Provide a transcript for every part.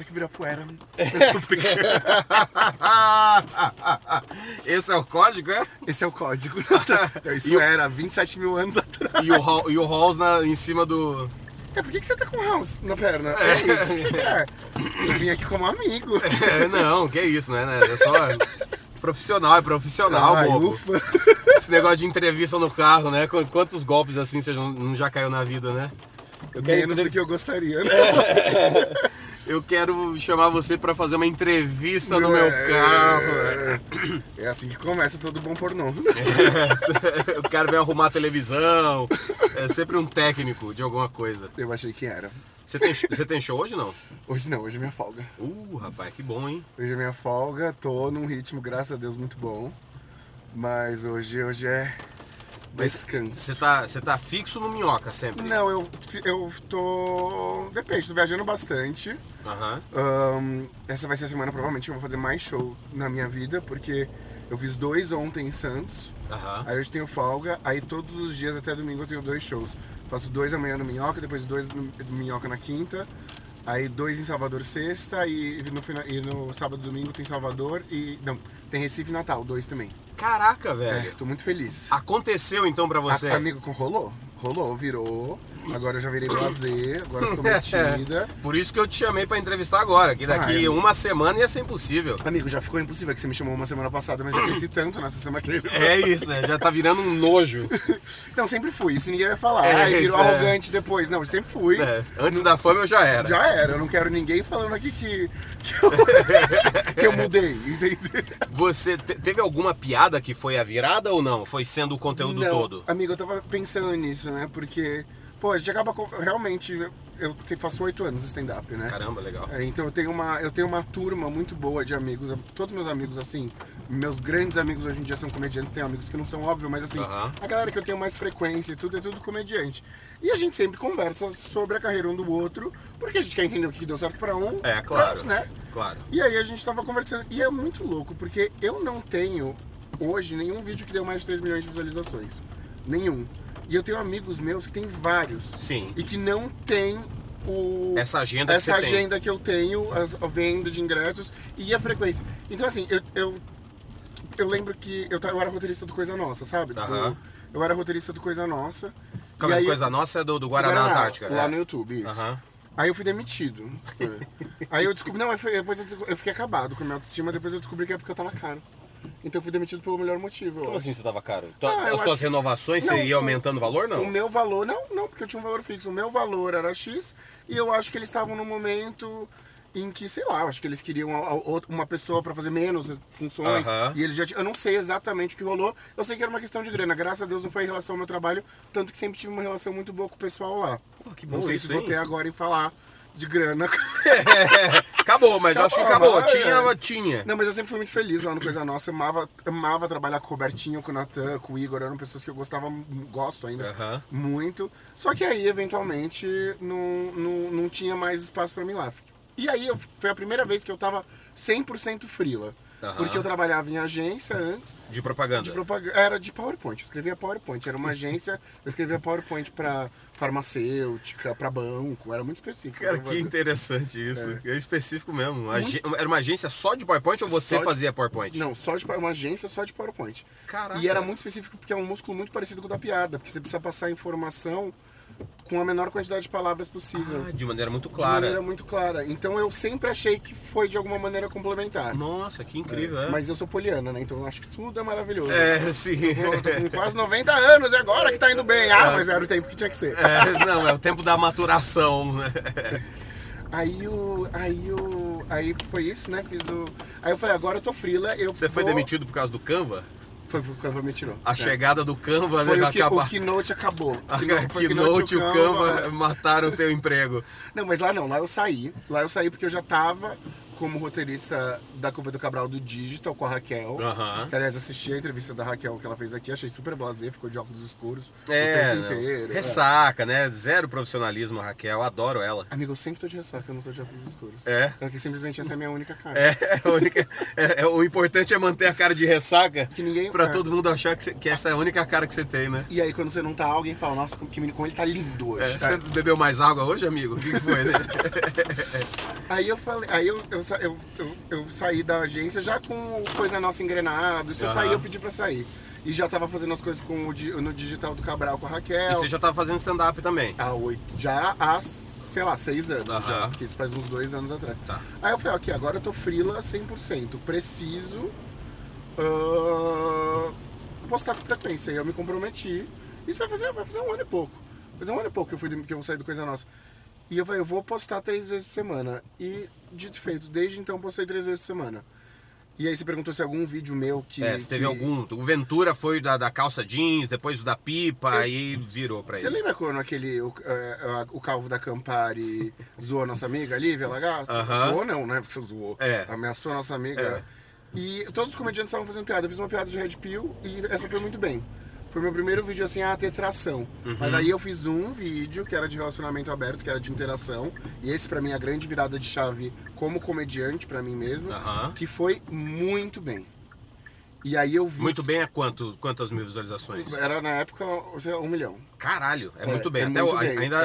hora que vira poeira. Eu tô brincando. Esse é o código, é? Esse é o código. Isso era 27 mil anos atrás. E o Halls em cima do... Por que você tá com o House na perna? Ei, o que você quer? Eu vim aqui como amigo. Não, que isso, né? É só profissional, Ai, bobo. ufa. Esse negócio de entrevista no carro, né? Quantos golpes assim você não já caiu na vida, né? Menos do que eu gostaria, né? Eu quero chamar você pra fazer uma entrevista no meu carro. É assim que começa todo bom pornô. O cara vem arrumar a televisão. É sempre um técnico de alguma coisa. Eu achei que era. Você tem show hoje, não? Hoje não, hoje é minha folga. Rapaz, que bom, hein? Hoje é minha folga, tô num ritmo, graças a Deus, muito bom. Mas hoje é descanso. Você tá fixo no Minhoca sempre? Não, eu tô... Depende, tô viajando bastante. Essa vai ser a semana, provavelmente, que eu vou fazer mais show na minha vida, porque eu fiz 2 ontem em Santos. Aí hoje tenho folga, aí todos os dias até domingo eu tenho 2 shows. Faço 2 amanhã no Minhoca, depois 2 no Minhoca na quinta. Aí 2 em Salvador sexta e no sábado e domingo tem Salvador e... Não, tem Recife e Natal, 2 também. Caraca, velho. Tô muito feliz. Aconteceu então pra você? Amigo, rolou, virou. Agora eu já virei blasé, agora eu tô metida. Por isso que eu te chamei pra entrevistar agora, que daqui uma semana ia ser impossível. Amigo, já ficou impossível, que você me chamou uma semana passada, mas já cresci tanto nessa semana que... É isso, né? Já tá virando um nojo. Não, sempre fui, isso ninguém vai falar. Virou arrogante depois. Não, eu sempre fui. Antes da fama eu já era. Já era, eu não quero ninguém falando aqui que eu mudei, entendeu? Você teve alguma piada que foi a virada ou não? Foi sendo o conteúdo todo? Amigo, eu tava pensando nisso, né? Porque, pô, a gente acaba realmente... Eu faço 8 anos de stand-up, né? Caramba, legal. Então eu tenho uma turma muito boa de amigos. Todos meus amigos, assim, meus grandes amigos hoje em dia são comediantes. Tem amigos que não são, óbvio, mas assim, a galera que eu tenho mais frequência e tudo, é tudo comediante. E a gente sempre conversa sobre a carreira um do outro, porque a gente quer entender o que deu certo pra um. Claro. Né? Claro. E aí a gente tava conversando. E é muito louco, porque eu não tenho, hoje, nenhum vídeo que deu mais de 3 milhões de visualizações. Nenhum. E eu tenho amigos meus que tem vários. Sim. E que não tem essa agenda que eu tenho, a venda de ingressos e a frequência. Então, assim, eu lembro que eu era roteirista do Coisa Nossa, sabe? Eu era roteirista do Coisa Nossa. Como é Coisa Nossa? É do Guaraná Antártica. Lá no YouTube, isso. Aí eu fui demitido. Aí eu descobri... Não, depois eu fiquei acabado com a minha autoestima, depois eu descobri que é porque eu tava caro. Então eu fui demitido pelo melhor motivo. Como assim você tava caro? As eu tuas renovações, você ia aumentando o valor, não? O meu valor, não, porque eu tinha um valor fixo. O meu valor era X e eu acho que eles estavam num momento em que, sei lá, eu acho que eles queriam uma pessoa pra fazer menos funções. E eles eu não sei exatamente o que rolou. Eu sei que era uma questão de grana. Graças a Deus não foi em relação ao meu trabalho, tanto que sempre tive uma relação muito boa com o pessoal lá. Que bom. Não sei se vou ter agora em falar de grana. Acabou, mas eu acho que acabou. Tinha. Não, mas eu sempre fui muito feliz lá no Coisa Nossa. Amava trabalhar com o Robertinho, com o Natan, com o Igor. Eram pessoas que eu gosto ainda muito. Só que aí, eventualmente, não tinha mais espaço pra mim lá. E aí, foi a primeira vez que eu tava 100% freela. Porque eu trabalhava em agência antes. De propaganda? Era de PowerPoint, eu escrevia PowerPoint. Era uma agência, eu escrevia PowerPoint pra farmacêutica, pra banco, era muito específico. Cara, que interessante isso. É específico mesmo. Era uma agência só de PowerPoint ou você fazia PowerPoint? Não, uma agência só de PowerPoint. Caraca. E era muito específico porque é um músculo muito parecido com o da piada, porque você precisa passar informação com a menor quantidade de palavras possível. De maneira muito clara. De maneira muito clara. Então eu sempre achei que foi de alguma maneira complementar. Nossa, que incrível, Mas eu sou poliana, né? Então eu acho que tudo é maravilhoso. Sim. Eu tô com quase 90 anos, e agora que tá indo bem. Mas era o tempo que tinha que ser. Não, é o tempo da maturação, né? Aí foi isso, né? Aí eu falei, agora eu tô freela. Você foi demitido por causa do Canva? Foi porque o Canva me tirou. A chegada do Canva... Foi o Keynote acabou. A Keynote e o Canva mataram o teu emprego. Não, mas lá não. Lá eu saí porque eu já tava como roteirista da Culpa do Cabral do Digital com a Raquel. Que, aliás, assisti a entrevista da Raquel que ela fez aqui, achei super blasé, ficou de óculos escuros o tempo inteiro. Ressaca, né? Zero profissionalismo, a Raquel, adoro ela. Amigo, eu sempre tô de ressaca, eu não tô de óculos escuros. Porque simplesmente essa é a minha única cara. O importante é manter a cara de ressaca que ninguém, pra todo mundo achar que essa é a única cara que você tem, né? E aí, quando você não tá, alguém fala, nossa, como ele tá lindo hoje. Você bebeu mais água hoje, amigo? O que foi, né? Aí eu falei, eu saí da agência já com coisa nossa engrenada. Se eu sair, eu pedi pra sair. E já tava fazendo as coisas no Digital do Cabral com a Raquel. E você já tava fazendo stand-up também? Há, sei lá, 6 anos já. Porque isso faz uns 2 anos atrás. Aí eu falei, ok, agora eu tô freela 100%. Preciso postar com frequência. E eu me comprometi. Isso vai fazer 1 ano e pouco. Fazer 1 ano e pouco que eu vou sair do Coisa Nossa. E eu falei, eu vou postar 3 vezes por semana. E, dito e feito, desde então eu postei 3 vezes por semana. E aí você perguntou se algum vídeo meu que... se teve algum. O Ventura foi da calça jeans, depois o da pipa, aí virou pra ele. Você lembra quando o calvo da Campari zoou a nossa amiga Lívia Lagato? Zoou não, né? Porque zoou. Ameaçou a nossa amiga. E todos os comediantes estavam fazendo piada. Eu fiz uma piada de Red Pill e essa foi muito bem. Foi meu primeiro vídeo assim a ter tração. Mas aí eu fiz um vídeo que era de relacionamento aberto, que era de interação. E esse pra mim é a grande virada de chave como comediante pra mim mesmo. Que foi muito bem. E aí eu vi... Muito bem, quantas mil visualizações? Era na época 1 milhão. Caralho, muito bem.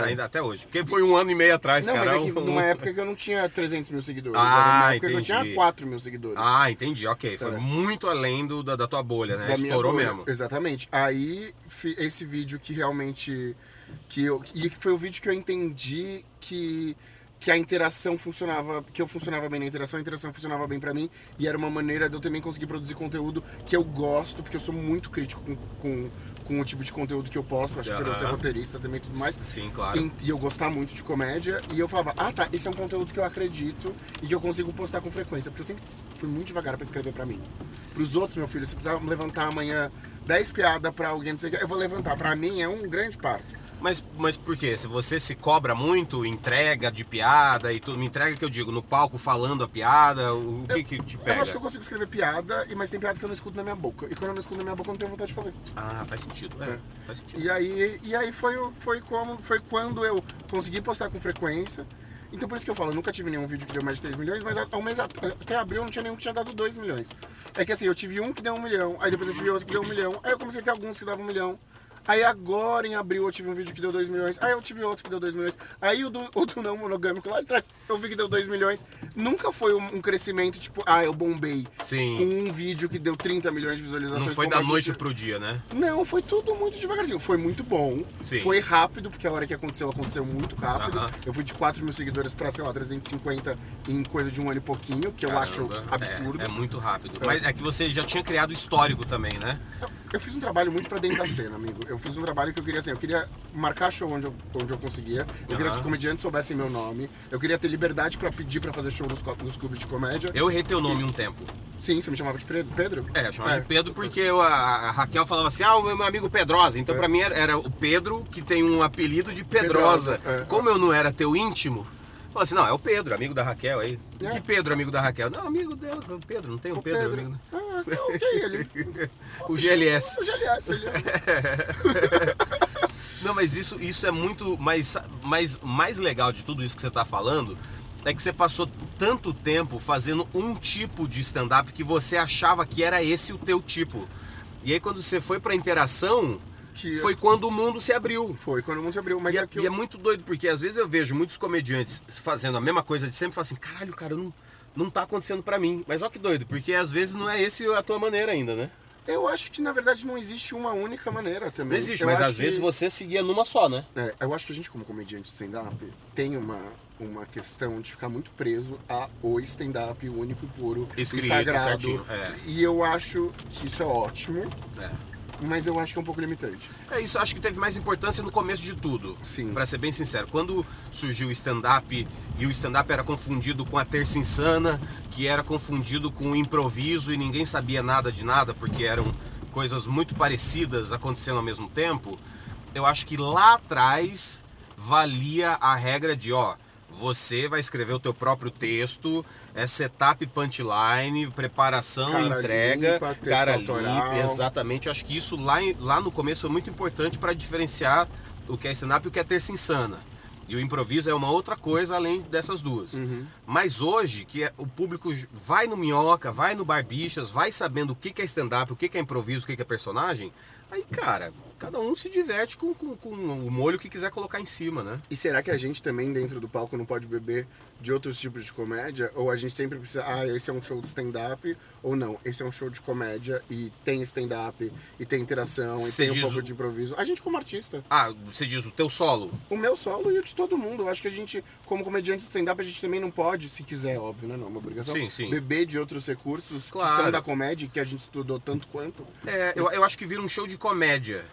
Ainda até hoje. Porque foi 1 ano e meio atrás, cara. Mas numa época que eu não tinha 300 mil seguidores. Era uma época que eu tinha 4 mil seguidores. Entendi, ok. Foi muito além da tua bolha, né? Estourou mesmo. Exatamente. Aí, esse vídeo que realmente... E foi o vídeo que eu entendi que a interação funcionava, que eu funcionava bem na interação, a interação funcionava bem pra mim, e era uma maneira de eu também conseguir produzir conteúdo que eu gosto, porque eu sou muito crítico com o tipo de conteúdo que eu posto, acho que por eu ser roteirista também e tudo mais. Sim, claro. E eu gostar muito de comédia, e eu falava, esse é um conteúdo que eu acredito e que eu consigo postar com frequência, porque eu sempre fui muito devagar pra escrever pra mim. Pros outros, meu filho, se precisar levantar amanhã 10 piadas pra alguém, não sei o que, eu vou levantar. Pra mim é um grande parto. Mas por quê? Se você se cobra muito, entrega de piada e tudo, me entrega que eu digo, no palco falando a piada, o que te pega? Eu acho que eu consigo escrever piada, mas tem piada que eu não escuto na minha boca. E quando eu não escuto na minha boca, eu não tenho vontade de fazer. Faz sentido, faz sentido. E aí foi quando eu consegui postar com frequência. Então por isso que eu falo, eu nunca tive nenhum vídeo que deu mais de 3 milhões, mas ao mês até abril eu não tinha nenhum que tinha dado 2 milhões. É que assim, eu tive um que deu 1 milhão, aí depois eu tive outro que deu 1 milhão, aí eu comecei a ter alguns que davam 1 milhão. Aí agora, em abril, eu tive um vídeo que deu 2 milhões. Aí eu tive outro que deu 2 milhões. Aí o do não monogâmico lá de trás, eu vi que deu 2 milhões. Nunca foi um crescimento tipo, eu bombei. Sim. Com um vídeo que deu 30 milhões de visualizações. Não foi da noite pro dia, né? Não, foi tudo muito devagarzinho. Foi muito bom. Sim. Foi rápido, porque a hora que aconteceu muito rápido. Eu fui de 4 mil seguidores pra, sei lá, 350 em coisa de 1 ano e pouquinho, que eu acho absurdo. É muito rápido. Mas é que você já tinha criado histórico também, né? Eu fiz um trabalho muito pra dentro da cena, amigo. Eu fiz um trabalho que eu queria, assim, eu queria marcar show onde eu conseguia. Eu queria que os comediantes soubessem meu nome. Eu queria ter liberdade pra pedir pra fazer show nos clubes de comédia. Eu errei teu nome um tempo. Sim, você me chamava de Pedro? Eu chamava de Pedro porque a Raquel falava assim, o meu amigo Pedrosa. Então pra mim era o Pedro, que tem um apelido de Pedrosa. Como eu não era teu íntimo, falei assim, não, é o Pedro, amigo da Raquel aí. Que Pedro, amigo da Raquel? Não, amigo dela, o Pedro, não tem um Pedro, amigo. Ok, ele. O GLS. O GLS, ele. Não, mas isso é muito mais legal de tudo isso que você tá falando, é que você passou tanto tempo fazendo um tipo de stand-up que você achava que era esse o teu tipo. E aí quando você foi pra interação, foi quando o mundo se abriu. Foi quando o mundo se abriu, mas e é muito doido, porque às vezes eu vejo muitos comediantes fazendo a mesma coisa de sempre e falo assim, caralho, cara, não tá acontecendo pra mim. Mas ó que doido, porque às vezes não é esse a tua maneira ainda, né? Eu acho que na verdade não existe uma única maneira também. Não existe, mas às vezes você seguia numa só, né? Eu acho que a gente como comediante stand-up tem uma questão de ficar muito preso ao stand-up único e puro, escrito, sagrado. Certinho, E eu acho que isso é ótimo. Mas eu acho que é um pouco limitante. Isso acho que teve mais importância no começo de tudo. Sim. Pra ser bem sincero. Quando surgiu o stand-up, e o stand-up era confundido com a terça insana, que era confundido com o improviso e ninguém sabia nada de nada, porque eram coisas muito parecidas acontecendo ao mesmo tempo, eu acho que lá atrás valia a regra de, Você vai escrever o teu próprio texto, setup, punchline, preparação, cara entrega, limpa, texto cara autoral. limpa. Exatamente. Acho que isso lá no começo é muito importante para diferenciar o que é stand-up e o que é terça insana. E o improviso é uma outra coisa além dessas duas. Mas hoje, que o público vai no Minhoca, vai no Barbichas, vai sabendo o que é stand-up, o que é improviso, o que é personagem, aí, cara, cada um se diverte com o molho que quiser colocar em cima, né? E será que a gente também, dentro do palco, não pode beber de outros tipos de comédia? Ou a gente sempre precisa, esse é um show de stand-up, ou não, esse é um show de comédia e tem stand-up, e tem interação, e tem um pouco de improviso. A gente como artista. Você diz o teu solo? O meu solo e o de todo mundo. Eu acho que a gente, como comediante de stand-up, a gente também não pode, se quiser, óbvio, né? Não é uma obrigação. Sim. Beber de outros recursos que são da comédia, que a gente estudou tanto quanto. Eu acho que vira um show de comédia.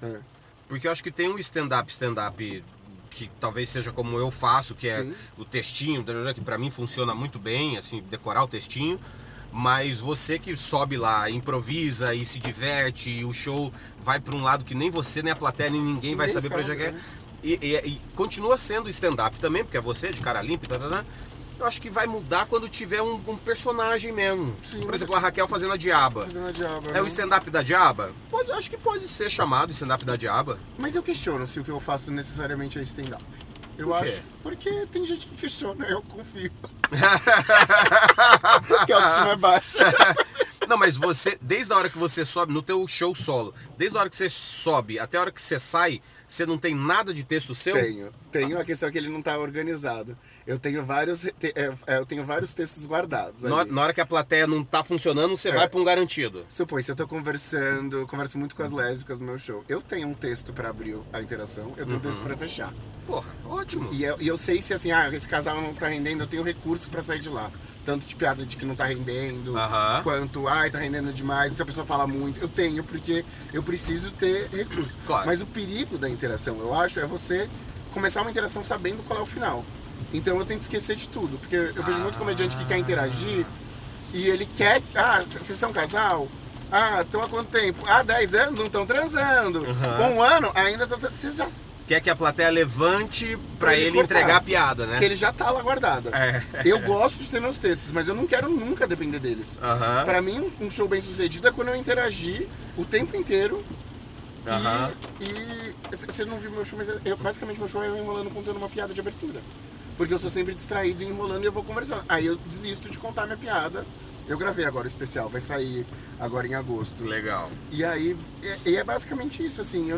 Porque eu acho que tem um stand-up que talvez seja como eu faço, que é o textinho, que pra mim funciona muito bem, assim, decorar o textinho. Mas você que sobe lá, improvisa e se diverte, e o show vai pra um lado que nem você, nem a plateia, nem ninguém vai saber pra onde é. E continua sendo stand-up também, porque é você, de cara limpa, eu acho que vai mudar quando tiver um personagem mesmo. Por exemplo, a Raquel fazendo a Diaba. É o stand-up da Diaba? Acho que pode ser chamado stand-up da Diaba. Mas eu questiono se o que eu faço necessariamente é stand-up. Eu acho. Porque tem gente que questiona, eu confio. Que a autoestima é baixa. Não, mas você, desde a hora que você sobe, no teu show solo, desde a hora que você sobe até a hora que você sai, você não tem nada de texto seu? Tenho, a questão é que ele não tá organizado. Eu tenho vários textos guardados. Na hora que a plateia não tá funcionando, você vai pra um garantido. Supõe, se eu tô conversando, eu converso muito com as lésbicas no meu show. Eu tenho um texto pra abrir a interação, eu tenho um texto pra fechar. Porra, ótimo. E eu sei se assim, esse casal não tá rendendo, eu tenho recurso pra sair de lá. Tanto de piada de que não tá rendendo, quanto, tá rendendo demais, se a pessoa fala muito. Eu tenho, porque eu preciso ter recurso. Claro. Mas o perigo da interação, eu acho, é você começar uma interação sabendo qual é o final. Então eu tento esquecer de tudo, porque eu vejo muito comediante que quer interagir e ele quer... vocês são um casal? Estão há quanto tempo? 10 anos, não estão transando. Com 1 ano, ainda estão... Vocês já... Quer que a plateia levante pra ele entregar a piada, né? Que ele já tá lá guardado. Eu gosto de ter meus textos, mas eu não quero nunca depender deles. Pra mim, um show bem sucedido é quando eu interagir o tempo inteiro. E você não viu meu show, mas basicamente meu show é eu enrolando, contando uma piada de abertura. Porque eu sou sempre distraído, enrolando e eu vou conversando. Aí eu desisto de contar minha piada. Eu gravei agora o especial, vai sair agora em agosto. Legal. E aí, é basicamente isso, assim,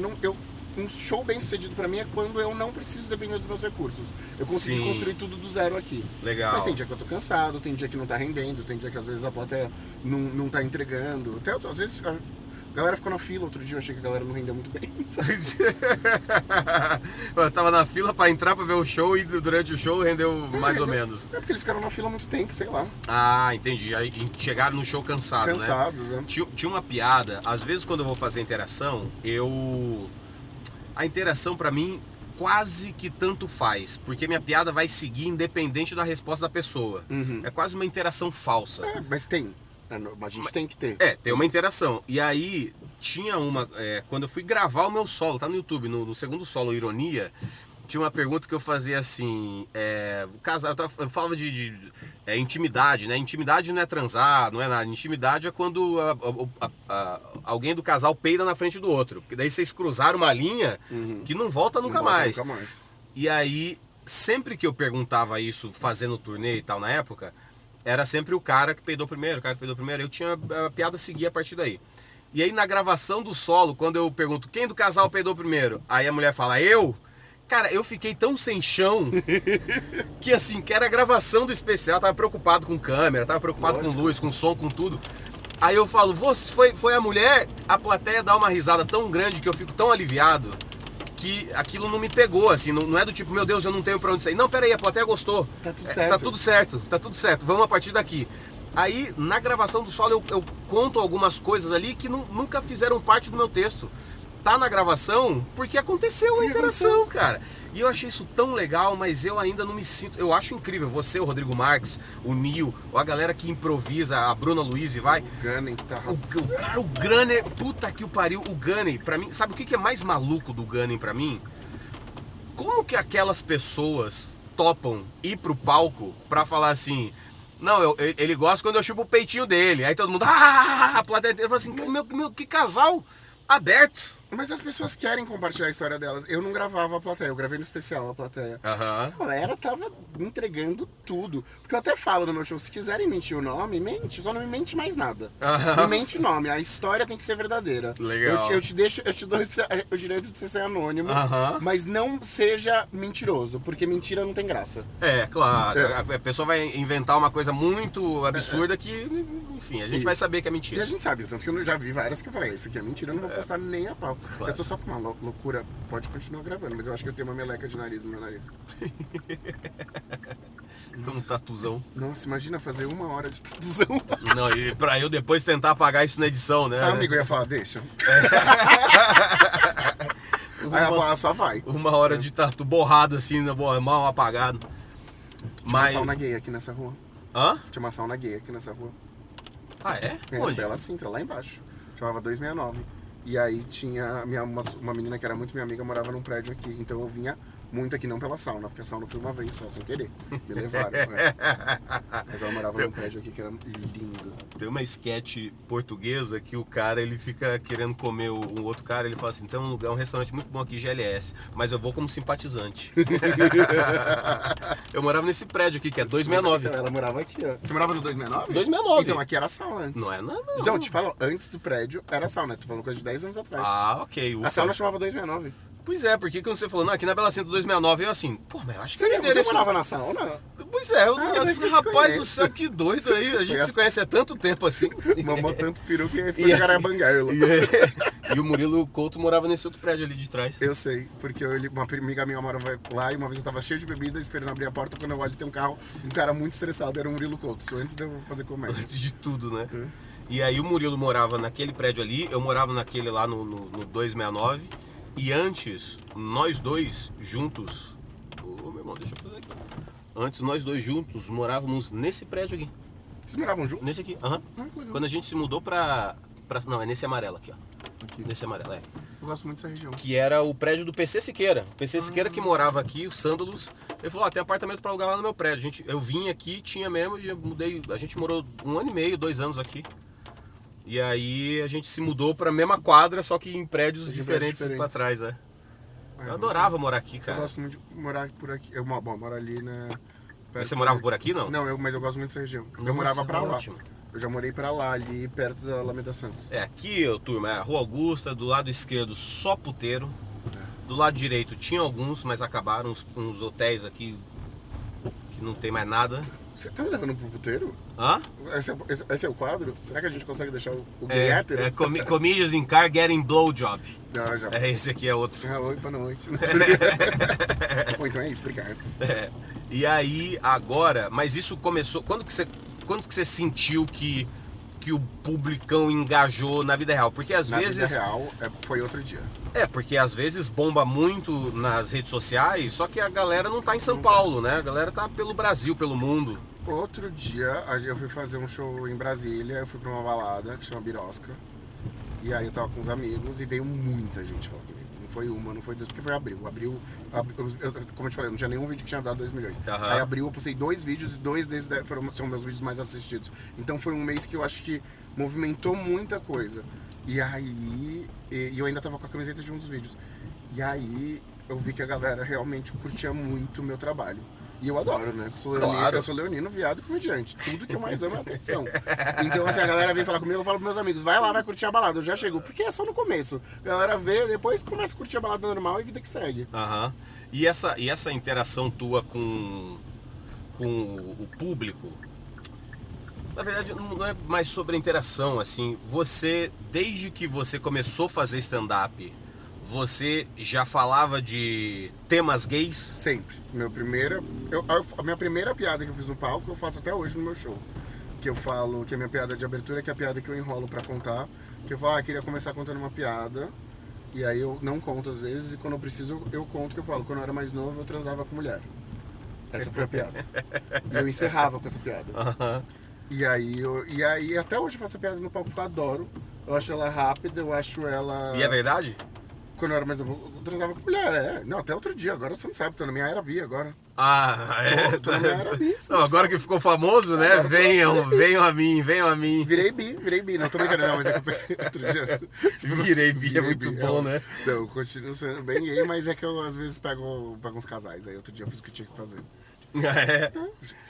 um show bem sucedido pra mim é quando eu não preciso depender dos meus recursos. Eu consegui construir tudo do zero aqui. Legal. Mas tem dia que eu tô cansado, tem dia que não tá rendendo, tem dia que às vezes a plateia não tá entregando. Até às vezes a galera ficou na fila outro dia, eu achei que a galera não rendeu muito bem. Eu tava na fila pra entrar pra ver o show e durante o show rendeu mais ou menos. É porque eles ficaram na fila há muito tempo, sei lá. Entendi. Aí chegaram no show cansados, né? Tinha uma piada, às vezes quando eu vou fazer interação, a interação pra mim quase que tanto faz, porque minha piada vai seguir independente da resposta da pessoa. É quase uma interação falsa. Mas tem. A gente tem que ter. Tem uma interação. E aí, tinha uma... quando eu fui gravar o meu solo, tá no YouTube, no segundo solo, Ironia, tinha uma pergunta que eu fazia assim... eu falava de intimidade, né? Intimidade não é transar, não é nada. Intimidade é quando alguém do casal peida na frente do outro. Porque daí vocês cruzaram uma linha que não volta nunca mais. E aí, sempre que eu perguntava isso, fazendo turnê e tal na época... Era sempre o cara que peidou primeiro, Eu tinha a piada seguir a partir daí. E aí na gravação do solo, quando eu pergunto quem do casal peidou primeiro, aí a mulher fala, eu? Cara, eu fiquei tão sem chão que assim, que era a gravação do especial, tava preocupado com câmera, tava preocupado com luz, com som, com tudo. Aí eu falo, foi a mulher, a plateia dá uma risada tão grande que eu fico tão aliviado que aquilo não me pegou, assim, não é do tipo, meu Deus, eu não tenho pra onde sair. Não, peraí, a plateia gostou. Tá tudo certo. Tá tudo certo, vamos a partir daqui. Aí, na gravação do solo, eu conto algumas coisas ali que nunca fizeram parte do meu texto. Tá na gravação porque aconteceu a interação, cara. E eu achei isso tão legal, mas eu ainda não me sinto... Eu acho incrível, você, o Rodrigo Marques, o Nil, a galera que improvisa, a Bruna Luiz e vai... O Gunner que tá o Gunner, puta que o pariu, o Gunner, pra mim... Sabe o que é mais maluco do Gunner pra mim? Como que aquelas pessoas topam ir pro palco pra falar assim... Não, ele gosta quando eu chupo o peitinho dele. Aí todo mundo... A plateia inteira fala assim... Meu, que casal aberto. Mas as pessoas querem compartilhar a história delas. Eu não gravava a plateia, eu gravei no especial a plateia. A galera tava entregando tudo. Porque eu até falo no meu show, se quiserem mentir o nome, mente. Só não me mente mais nada. Me mente o nome, a história tem que ser verdadeira. Legal. Eu te dou o direito de você ser anônimo, mas não seja mentiroso, porque mentira não tem graça. É, claro. A pessoa vai inventar uma coisa muito absurda que, enfim, a gente vai saber que é mentira. E a gente sabe, tanto que eu já vi várias que eu falei, isso aqui é mentira, eu não vou postar nem a pau. Claro. Eu tô só com uma loucura, pode continuar gravando, mas eu acho que eu tenho uma meleca de nariz no meu nariz. Então um tatuzão. Nossa, imagina fazer 1 hora de tatuzão. Não, e pra eu depois tentar apagar isso na edição, né? Amigo, eu ia falar, deixa. Aí ela fala, só vai. 1 hora de tatu borrado assim, mal apagado. Tinha uma sauna gay aqui nessa rua. Hã? Tinha uma sauna gay aqui nessa rua. Ah, é? É, Onde? Bela Sintra, lá embaixo. Chamava 269. E aí tinha uma menina que era muito minha amiga, morava num prédio aqui. Então eu vinha muito aqui, não pela sauna, porque a sauna foi uma vez só, sem querer. Me levaram. Mas ela morava num prédio aqui que era lindo. Tem uma sketch portuguesa que o cara, ele fica querendo comer um outro cara, ele fala assim, tem um restaurante muito bom aqui, GLS, mas eu vou como simpatizante. Eu morava nesse prédio aqui, que é 269. Então, ela morava aqui, ó. Você morava no 269? 269. Então aqui era sauna antes. Não é não. Então, eu te falo, antes do prédio era sauna. Tu falou coisa de 10 anos atrás. Ah, ok. A sauna chamava 269. Pois é, porque quando você falou, não, aqui na Bela Sintra 269, eu assim, pô, mas eu acho que Você morava na sauna? Pois é, rapaz do céu, conheço. que doido aí, a gente se conhece há tanto tempo assim. Mamou tanto peru que ficou de Carabanguela. E o Murilo Couto morava nesse outro prédio ali de trás. Eu sei, porque uma amiga minha morava lá e uma vez eu tava cheio de bebida, esperando abrir a porta, quando eu olho tem um carro, um cara muito estressado, era o Murilo Couto, isso antes de eu fazer comédia. Antes de tudo, né? E aí o Murilo morava naquele prédio ali, eu morava naquele lá no 269. E antes, nós dois juntos... Ô, meu irmão, deixa eu fazer aqui. Antes, nós dois juntos morávamos nesse prédio aqui. Vocês moravam juntos? Nesse aqui, aham. Quando a gente se mudou pra... Não, é nesse amarelo aqui, ó. Aqui. Nesse amarelo, é. Eu gosto muito dessa região. Que era o prédio do PC Siqueira. O PC Siqueira que morava aqui, o Sândalos. Ele falou, tem apartamento pra alugar lá no meu prédio. Eu vim aqui, tinha mesmo, a gente morou 1 ano e meio, 2 anos aqui. E aí a gente se mudou pra mesma quadra, só que em prédios diferentes pra trás, é. Eu adorava morar aqui, cara. Eu gosto muito de morar por aqui. Eu moro ali na... Mas você morava por aqui, não? Não, mas eu gosto muito dessa região. Nossa, eu morava pra lá. ótimo. Eu já morei pra lá, ali perto da Alameda Santos. É, aqui, turma, é a Rua Augusta, do lado esquerdo só puteiro. Do lado direito tinha alguns, mas acabaram uns hotéis aqui que não tem mais nada. Você tá me levando pro puteiro? Hã? Esse é o quadro? Será que a gente consegue deixar o gay hétero? Comedians in Car Getting Blowjob. Não, já. Esse aqui é outro. Oi, boa noite. Bom, então é isso, obrigado. E aí, agora, mas isso começou... Quando que você sentiu que o publicão engajou na vida real? Porque às vezes... Na vida real, foi outro dia. Porque às vezes bomba muito nas redes sociais, só que a galera não tá em São Paulo, né? A galera tá pelo Brasil, pelo mundo. Outro dia, eu fui fazer um show em Brasília, eu fui pra uma balada que chama Birosca. E aí eu tava com uns amigos e veio muita gente falar comigo. Não foi uma, não foi duas, porque foi abril. Como eu te falei, não tinha nenhum vídeo que tinha dado 2 milhões. Aí abril eu postei 2 vídeos e 2 desses são meus vídeos mais assistidos. Então foi um mês que eu acho que movimentou muita coisa. E aí, eu ainda tava com a camiseta de um dos vídeos. E aí eu vi que a galera realmente curtia muito o meu trabalho. E eu adoro, né? Eu sou leonino, viado e comediante. Tudo que eu mais amo é atenção. Então, assim, a galera vem falar comigo, eu falo pros meus amigos, vai lá, vai curtir a balada. Eu já chego, porque é só no começo. A galera vê, depois começa a curtir a balada normal e vida que segue. E essa interação tua com o público, na verdade, não é mais sobre a interação, assim. Você, desde que você começou a fazer stand-up, você já falava de temas gays? Sempre. A minha primeira piada que eu fiz no palco, eu faço até hoje no meu show. Que eu falo que a minha piada de abertura, que é a piada que eu enrolo pra contar. Que eu falo, queria começar contando uma piada. E aí eu não conto às vezes, e quando eu preciso, eu conto, que eu falo. Quando eu era mais novo, eu transava com mulher. Essa foi a piada. E eu encerrava com essa piada. E aí até hoje eu faço a piada no palco porque eu adoro. Eu acho ela rápida, eu acho ela... E é verdade? Quando eu era mais novo, eu transava com mulher, Não, até outro dia, agora você não sabe, tô na minha era bi agora. Ah, é? Tô na minha era bi. Não, agora que ficou famoso, né? Venham a mim. Virei bi. Não, tô brincando, não, mas é que eu peguei outro dia. Virei bi é muito bom, né? Não, eu continuo sendo bem gay, mas é que eu às vezes pego uns casais. Aí outro dia eu fiz o que eu tinha que fazer. É.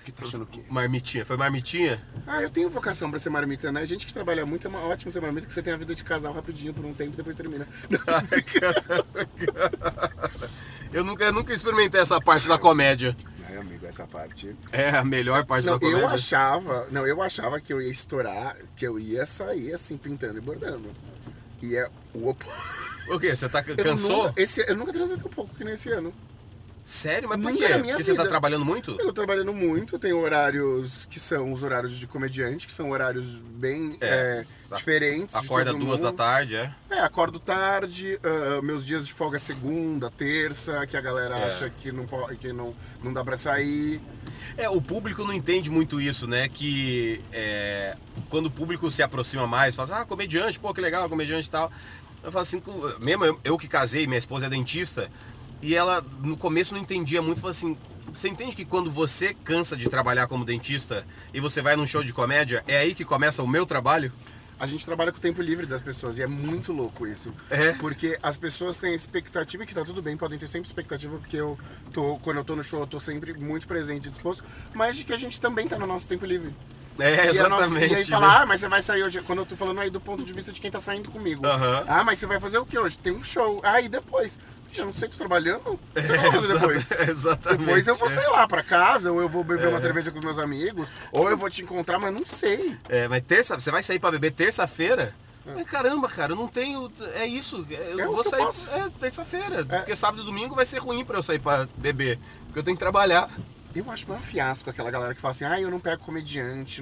Que tá achando o quê? Marmitinha, foi marmitinha? Eu tenho vocação pra ser marmita, né? Gente que trabalha muito é uma ótima ser marmita, que você tem a vida de casal rapidinho por um tempo e depois termina. Não, eu nunca experimentei essa parte da comédia. Ai, amigo, essa parte... É a melhor parte da comédia? Eu achava que eu ia estourar, que eu ia sair assim, pintando e bordando. E é o oposto. O quê? Você cansou? Eu nunca transei tão pouco que nesse ano. Sério? Mas por Nunca quê? na minha Porque você tá vida. trabalhando muito? Eu tô trabalhando muito, tenho horários que são os horários de comediante, que são horários bem diferentes. Acorda de todo 2 da mundo. tarde, é? Acordo tarde, meus dias de folga é segunda, terça, que a galera acha que não dá pra sair. O público não entende muito isso, né? Que quando o público se aproxima mais, fala assim, comediante, pô, que legal, comediante e tal. Eu falo assim, mesmo eu que casei, minha esposa é dentista, e ela no começo não entendia muito, falou assim, você entende que quando você cansa de trabalhar como dentista e você vai num show de comédia, é aí que começa o meu trabalho? A gente trabalha com o tempo livre das pessoas e é muito louco isso. Porque as pessoas têm expectativa, e que tá tudo bem, podem ter sempre expectativa, porque quando eu tô no show, eu tô sempre muito presente e disposto, mas de que a gente também tá no nosso tempo livre. Exatamente. E aí fala, mas você vai sair hoje, quando eu tô falando aí do ponto de vista de quem tá saindo comigo. Mas você vai fazer o que hoje? Tem um show. E depois? Já não sei, tô trabalhando? Você vai fazer depois? Exatamente. Depois eu vou, sei lá, pra casa, ou eu vou beber uma cerveja com meus amigos, ou eu vou te encontrar, mas não sei. Mas você vai sair pra beber terça-feira? Mas caramba, cara, eu não tenho. É isso. Eu vou sair. Terça-feira. Porque sábado e domingo vai ser ruim pra eu sair pra beber. Porque eu tenho que trabalhar. Eu acho um fiasco aquela galera que fala assim, eu não pego comediante.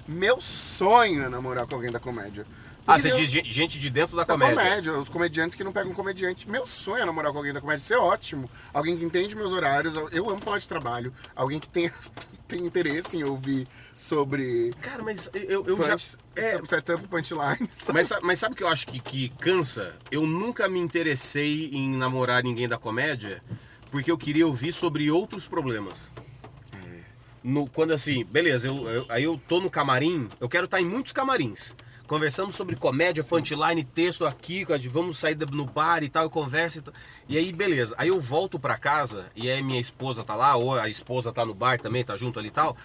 Meu sonho é namorar com alguém da comédia. Você diz gente de dentro da comédia. Os comediantes que não pegam comediante. Meu sonho é namorar com alguém da comédia, isso é ótimo. Alguém que entende meus horários, eu amo falar de trabalho. Alguém que tem interesse em ouvir sobre... Cara, mas eu já... Setup, punchline. Mas sabe o que eu acho que cansa? Eu nunca me interessei em namorar ninguém da comédia, porque eu queria ouvir sobre outros problemas. Quando assim, beleza, aí eu tô no camarim, eu quero estar em muitos camarins. Conversamos sobre comédia, punchline, texto aqui, vamos sair no bar e tal, eu converso e tal. E aí, beleza. Aí eu volto pra casa e aí minha esposa tá lá, ou a esposa tá no bar também, tá junto ali e tal.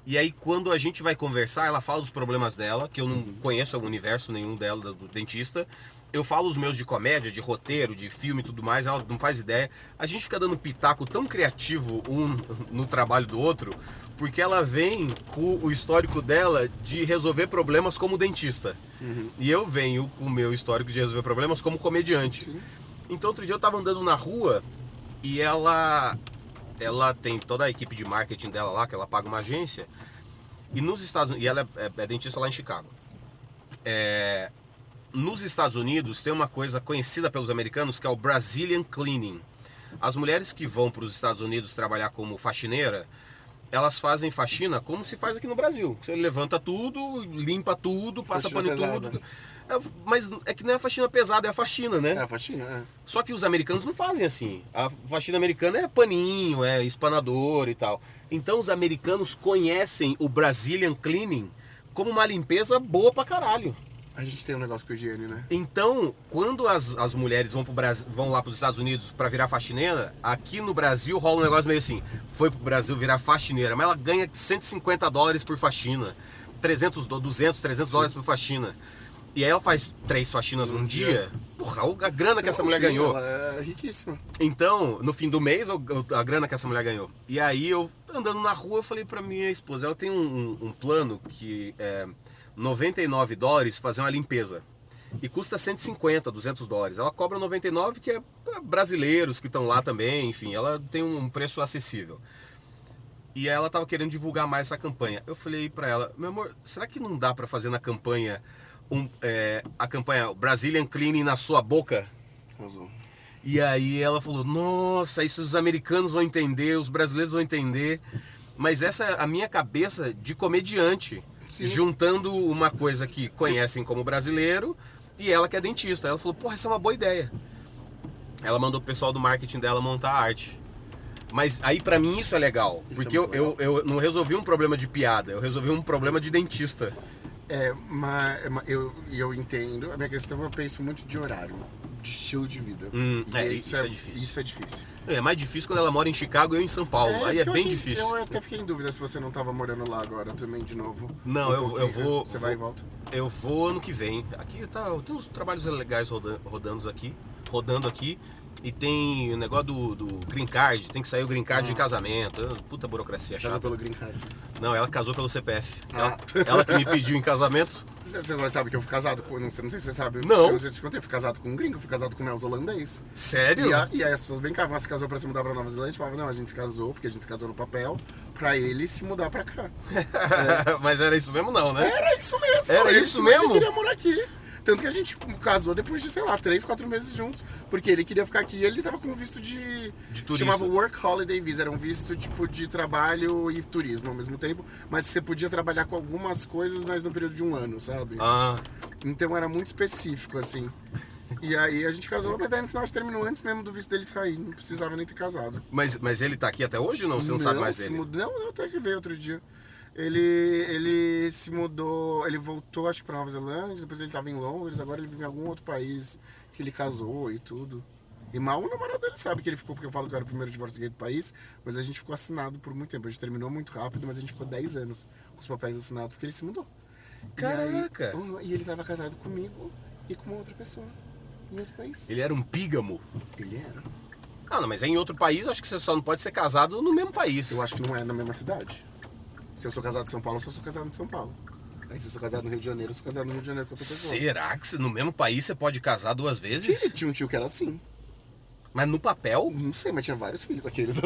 E aí quando a gente vai conversar, ela fala dos problemas dela, que eu não conheço o universo nenhum dela, do dentista. Eu falo os meus de comédia, de roteiro, de filme e tudo mais, ela não faz ideia. A gente fica dando pitaco tão criativo um no trabalho do outro, porque ela vem com o histórico dela de resolver problemas como dentista. E eu venho com o meu histórico de resolver problemas como comediante. Sim. Então outro dia eu tava andando na rua e ela tem toda a equipe de marketing dela lá, que ela paga uma agência. E nos Estados Unidos, e ela é dentista lá em Chicago. Nos Estados Unidos tem uma coisa conhecida pelos americanos que é o Brazilian Cleaning. As mulheres que vão para os Estados Unidos trabalhar como faxineira, elas fazem faxina como se faz aqui no Brasil. Você levanta tudo, limpa tudo, passa pano em tudo. Mas é que não é a faxina pesada, é a faxina, né? É a faxina, Só que os americanos não fazem assim. A faxina americana é paninho, é espanador e tal. Então os americanos conhecem o Brazilian Cleaning como uma limpeza boa pra caralho. A gente tem um negócio com higiene, né? Então, quando as mulheres vão lá para os Estados Unidos para virar faxineira, aqui no Brasil rola um negócio meio assim, foi pro Brasil virar faxineira, mas ela ganha $150 por faxina, 200, $300 por faxina. E aí ela faz 3 faxinas num dia. Porra, a grana que essa mulher ganhou. Ela é riquíssima. Então, no fim do mês, a grana que essa mulher ganhou. E aí eu, andando na rua, eu falei pra minha esposa, ela tem um plano que é $99 fazer uma limpeza. E custa $150, $200. Ela cobra 99, que é pra brasileiros que estão lá também, enfim, ela tem um preço acessível. E aí ela tava querendo divulgar mais essa campanha. Eu falei pra ela, meu amor, será que não dá pra fazer na campanha a campanha Brazilian Cleaning na sua boca? Razão. E aí ela falou, nossa, isso os americanos vão entender, os brasileiros vão entender. Mas essa é a minha cabeça de comediante. Sim. Juntando uma coisa que conhecem como brasileiro e ela que é dentista. Ela falou, porra, essa é uma boa ideia. ela mandou pro pessoal do marketing dela montar a arte. Mas aí pra mim isso é legal, porque eu não resolvi um problema de piada, eu resolvi um problema de dentista. Mas eu entendo. A minha questão, eu penso muito de horário, de estilo de vida. Isso é difícil. Isso é difícil. É mais difícil quando ela mora em Chicago e eu em São Paulo. Aí é bem difícil. Eu até fiquei em dúvida se você não tava morando lá agora também, de novo. Não, eu vou... Você vai e volta? Eu vou ano que vem. Aqui tem uns trabalhos legais rodando aqui. E tem o negócio do green card, tem que sair o green card de casamento. Puta burocracia chata. Você casou pelo green card? Não, ela casou pelo CPF. Ela que me pediu em casamento. Você sabe que eu fui casado com... Não sei se você sabe. Não. Eu não sei se te contei, eu fui casado com um gringo, eu fui casado com um neozelandês. Sério? E aí as pessoas brincavam, se casou pra se mudar pra Nova Zelândia, falavam, não, a gente se casou, porque a gente se casou no papel, pra ele se mudar pra cá. Mas era isso mesmo não, né? Era isso mesmo. Era isso mesmo? Ele queria morar aqui. Tanto que a gente casou depois de, sei lá, 3, 4 meses juntos. Porque ele queria ficar aqui e ele tava com um visto de turista. Chamava Work Holiday Visa. Era um visto tipo de trabalho e turismo ao mesmo tempo. Mas você podia trabalhar com algumas coisas, mas no período de 1 ano, sabe? Então era muito específico, assim. E aí a gente casou, mas daí no final a gente terminou antes mesmo do visto dele sair. Não precisava nem ter casado. Mas ele tá aqui até hoje ou não? Você não sabe mais dele? Não, eu até que veio outro dia. Ele se mudou, ele voltou acho que pra Nova Zelândia, depois ele tava em Londres, agora ele vive em algum outro país que ele casou e tudo. E mal o namorado dele sabe que ele ficou, porque eu falo que eu era o primeiro divórcio gay do país, mas a gente ficou assinado por muito tempo. A gente terminou muito rápido, mas a gente ficou 10 anos com os papéis assinados, porque ele se mudou. Caraca! E ele tava casado comigo e com uma outra pessoa, em outro país. Ele era um pígamo? Ele era. Não, mas em outro país, acho que você só não pode ser casado no mesmo país. Eu acho que não é na mesma cidade. Se eu sou casado em São Paulo, eu sou casado em São Paulo. Aí se eu sou casado no Rio de Janeiro, eu sou casado no Rio de Janeiro com outra pessoa. Será que no mesmo país você pode casar 2 vezes? Tinha um tio que era assim. Mas no papel? Não sei, mas tinha vários filhos aqueles.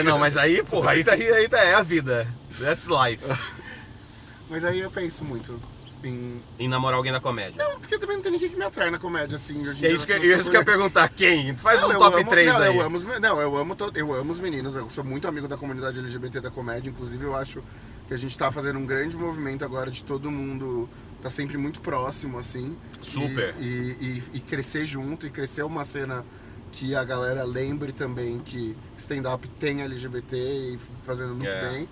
Não, mas aí, porra, aí é a vida. That's life. Mas aí eu penso muito em namorar alguém da comédia. Não, porque também não tem ninguém que me atrai na comédia, assim, hoje em dia. Isso que eu ia perguntar, quem? Faz um top 3 aí. Eu amo os meninos, eu sou muito amigo da comunidade LGBT da comédia, inclusive eu acho que a gente tá fazendo um grande movimento agora de todo mundo tá sempre muito próximo, assim. Super. E crescer junto, e crescer uma cena que a galera lembre também que stand-up tem LGBT e fazendo muito bem.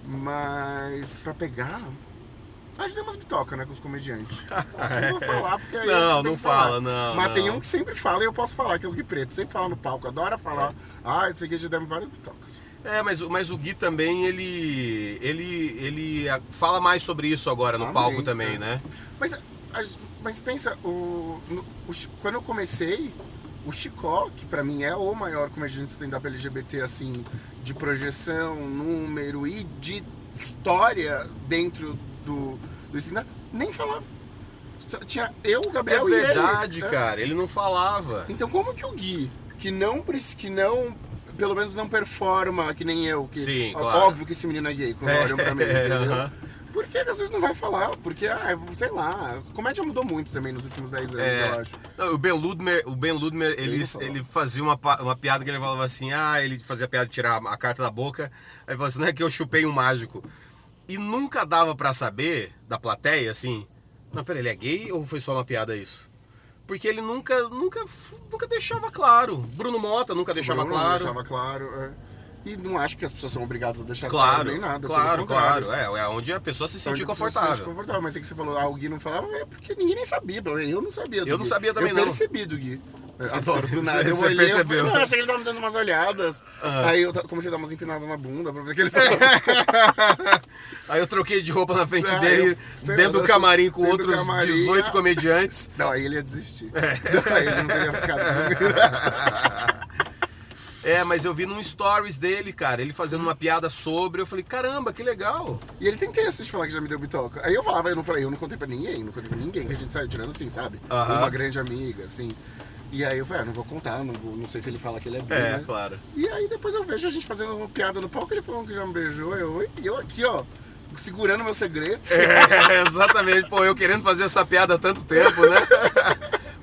Mas pra pegar... A gente deu umas bitocas, né, com os comediantes. Não vou falar, porque aí não fala, não. Mas tem um que sempre fala e eu posso falar, que é o Gui Preto. Sempre fala no palco, adora falar. Isso aqui já demos várias bitocas. Mas o Gui também, ele fala mais sobre isso agora no palco também, né? Mas pensa, quando eu comecei, o Chicó, que pra mim é o maior comediante stand-up LGBT, assim, de projeção, número e de história dentro do stand-up, nem falava. Tinha eu, o Gabriel e ele. É verdade, cara, ele não falava. Então como que o Gui, que não, pelo menos não performa que nem eu, que sim, claro. Óbvio que esse menino é gay, quando olham pra mim, entendeu? Por que às vezes não vai falar? Porque, sei lá, a comédia mudou muito também nos últimos 10 anos, eu acho. Não, o Ben Ludmer, ele fazia uma piada que ele falava assim, ele fazia a piada de tirar a carta da boca, aí ele falava assim, não é que eu chupei um mágico. E nunca dava pra saber, da plateia, assim, não, pera, ele é gay ou foi só uma piada isso? Porque ele nunca deixava claro. Bruno Mota nunca deixava claro. Não deixava claro, E não acho que as pessoas são obrigadas a deixar claro nem nada. Claro. É onde a pessoa se sentir confortável. Mas é que você falou, o Gui não falava, porque ninguém nem sabia. Eu não sabia do Gui. Eu não sabia também, não. Eu percebi do Gui. Adoro, do nada. Você percebeu? Eu achei que ele tava me dando umas olhadas. Aí eu comecei a dar umas empinadas na bunda pra ver que ele Aí eu troquei de roupa na frente dele, dentro do camarim com outros 18 comediantes. Não, aí ele ia desistir. Aí ele não teria ficado. Mas eu vi num stories dele, cara, ele fazendo uma piada sobre, eu falei, caramba, que legal. E ele tem texto de falar que já me deu bitoca. Aí eu falava, eu não contei pra ninguém, que a gente saiu tirando assim, sabe? Uma grande amiga, assim. E aí eu falei, não vou contar, não sei se ele fala que ele é bi, né? Claro. E aí depois eu vejo a gente fazendo uma piada no palco, ele falando que já me beijou, e eu aqui, ó, segurando meus segredos. Exatamente, eu querendo fazer essa piada há tanto tempo, né?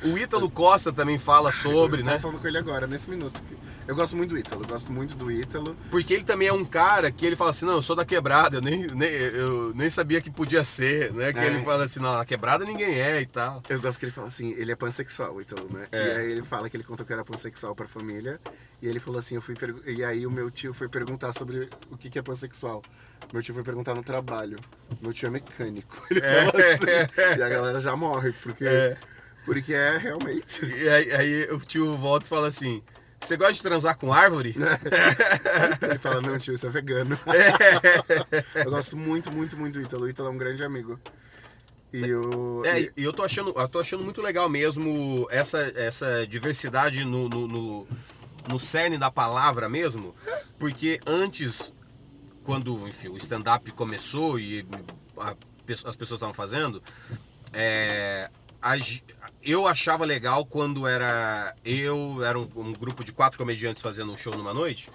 O Ítalo Costa também fala sobre, eu né? tava falando com ele agora, nesse minuto. Eu gosto muito do Ítalo, eu gosto muito do Ítalo. Porque ele também é um cara que ele fala assim, não, eu sou da quebrada, eu nem sabia que podia ser, né? Que ele fala assim, não, na quebrada ninguém é e tal. Eu gosto que ele fala assim, ele é pansexual, o Ítalo, né? E aí ele fala que ele contou que era pansexual pra família. E ele falou assim, e aí o meu tio foi perguntar sobre o que é pansexual. Meu tio foi perguntar no trabalho. Meu tio é mecânico. Ele falou assim. E a galera já morre, porque é realmente. E aí o tio volta e fala assim, você gosta de transar com árvore? Ele fala, não tio, isso é vegano. Eu gosto muito, muito, muito do Ítalo. O Ítalo é um grande amigo. E eu tô achando muito legal mesmo essa diversidade no cerne da palavra mesmo, porque antes, quando, enfim, o stand-up começou e as pessoas estavam fazendo, eu achava legal quando era um grupo de 4 comediantes fazendo um show numa noite,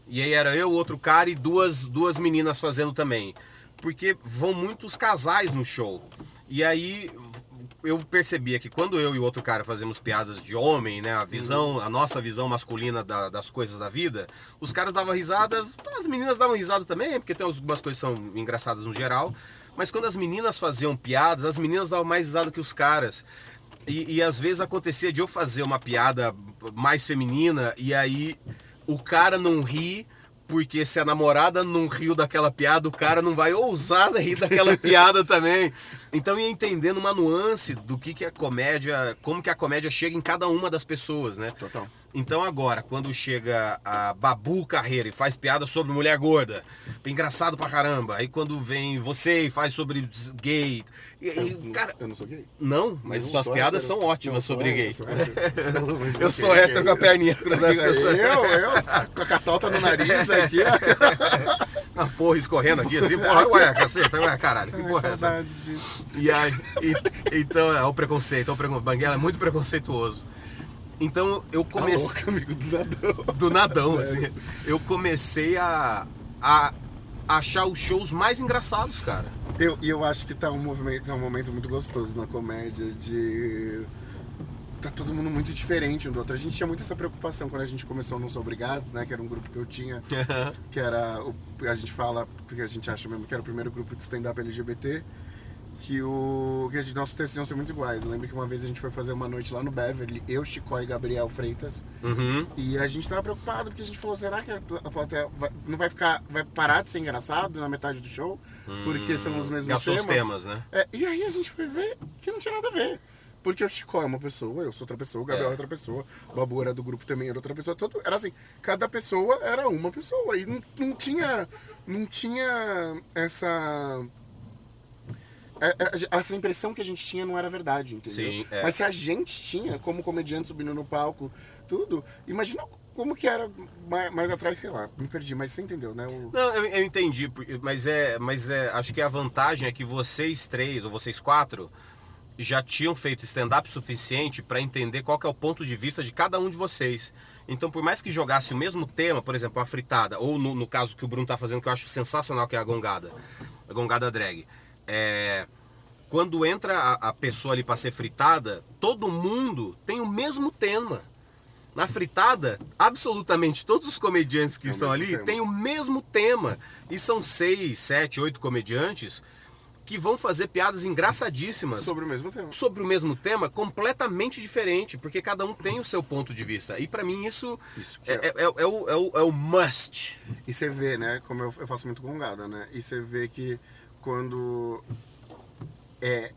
e aí era eu, outro cara e duas meninas fazendo também, porque vão muitos casais no show, e aí eu percebia que quando eu e o outro cara fazemos piadas de homem, né, a nossa visão masculina das coisas da vida, os caras davam risadas, as meninas davam risada também, porque tem algumas coisas que são engraçadas no geral, mas quando as meninas faziam piadas, as meninas davam mais risada que os caras. E às vezes acontecia de eu fazer uma piada mais feminina e aí o cara não ri, porque se a namorada não riu daquela piada, o cara não vai ousar rir daquela piada também. Então ia entendendo uma nuance do que é comédia, como que a comédia chega em cada uma das pessoas, né? Total. Então agora, quando chega a Babu Carreira e faz piada sobre mulher gorda, engraçado pra caramba. Aí quando vem você e faz sobre gay. Cara, eu não sou gay. Não, mas suas piadas são ótimas sobre gay. Eu sou hétero com a perninha cruzada. Eu, com a catota no nariz aqui. Uma porra escorrendo aqui assim, porra, ué, caceta, ué, caralho, que porra é essa? Disso. E aí, então, o preconceito, Banguela é muito preconceituoso. Então eu comecei. Tá louco, amigo do Nadão. Do Nadão, assim. Eu comecei a achar os shows mais engraçados, cara. Eu acho que tá um momento muito gostoso na comédia de. Tá todo mundo muito diferente um do outro. A gente tinha muito essa preocupação quando a gente começou no Sou Obrigados, né? Que era um grupo que eu tinha, que era. A gente fala, porque a gente acha mesmo que era o primeiro grupo de stand-up LGBT. Que nossos textos iam ser muito iguais. Eu lembro que uma vez a gente foi fazer uma noite lá no Beverly, eu, Chicó e Gabriel Freitas. E a gente tava preocupado, porque a gente falou, será que a plateia vai parar de ser engraçado na metade do show? Porque são os mesmos temas. Os temas, né? E aí a gente foi ver que não tinha nada a ver. Porque o Chicó é uma pessoa, eu sou outra pessoa, o Gabriel é outra pessoa, o Babu era do grupo também, era outra pessoa. Era assim, cada pessoa era uma pessoa. E não tinha essa impressão que a gente tinha não era verdade, entendeu? Sim, Mas se a gente tinha, como comediante subindo no palco, tudo, imagina como que era mais atrás, sei lá, me perdi, mas você entendeu, né? Não, eu entendi, mas acho que a vantagem é que vocês 3 ou vocês 4 já tinham feito stand-up suficiente para entender qual que é o ponto de vista de cada um de vocês. Então, por mais que jogasse o mesmo tema, por exemplo, a fritada, ou no caso que o Bruno tá fazendo, que eu acho sensacional, que é a gongada drag. Quando entra a pessoa ali para ser fritada, todo mundo tem o mesmo tema. Na fritada, absolutamente todos os comediantes que estão ali têm o mesmo tema. E são 6, 7, 8 comediantes que vão fazer piadas engraçadíssimas. Sobre o mesmo tema. Sobre o mesmo tema, completamente diferente, porque cada um tem o seu ponto de vista. E pra mim isso é o must. E você vê, né, como eu faço muito gongada, né? E você vê que quando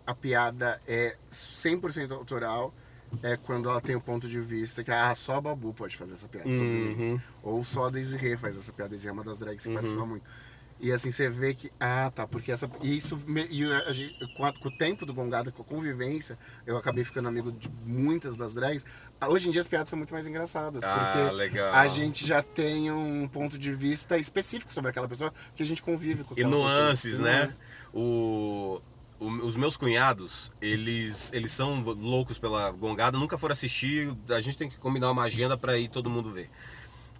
a piada é 100% autoral, é quando ela tem o ponto de vista que só a Babu pode fazer essa piada sobre mim. Ou só a Desirê faz essa piada. Desirê é uma das drags que participa muito. E assim, você vê que, porque com o tempo do gongada, com a convivência, eu acabei ficando amigo de muitas das drags. Hoje em dia as piadas são muito mais engraçadas, porque legal. A gente já tem um ponto de vista específico sobre aquela pessoa, que a gente convive com aquela pessoa. E nuances, né? Os meus cunhados, eles são loucos pela gongada, nunca foram assistir, a gente tem que combinar uma agenda pra ir todo mundo ver.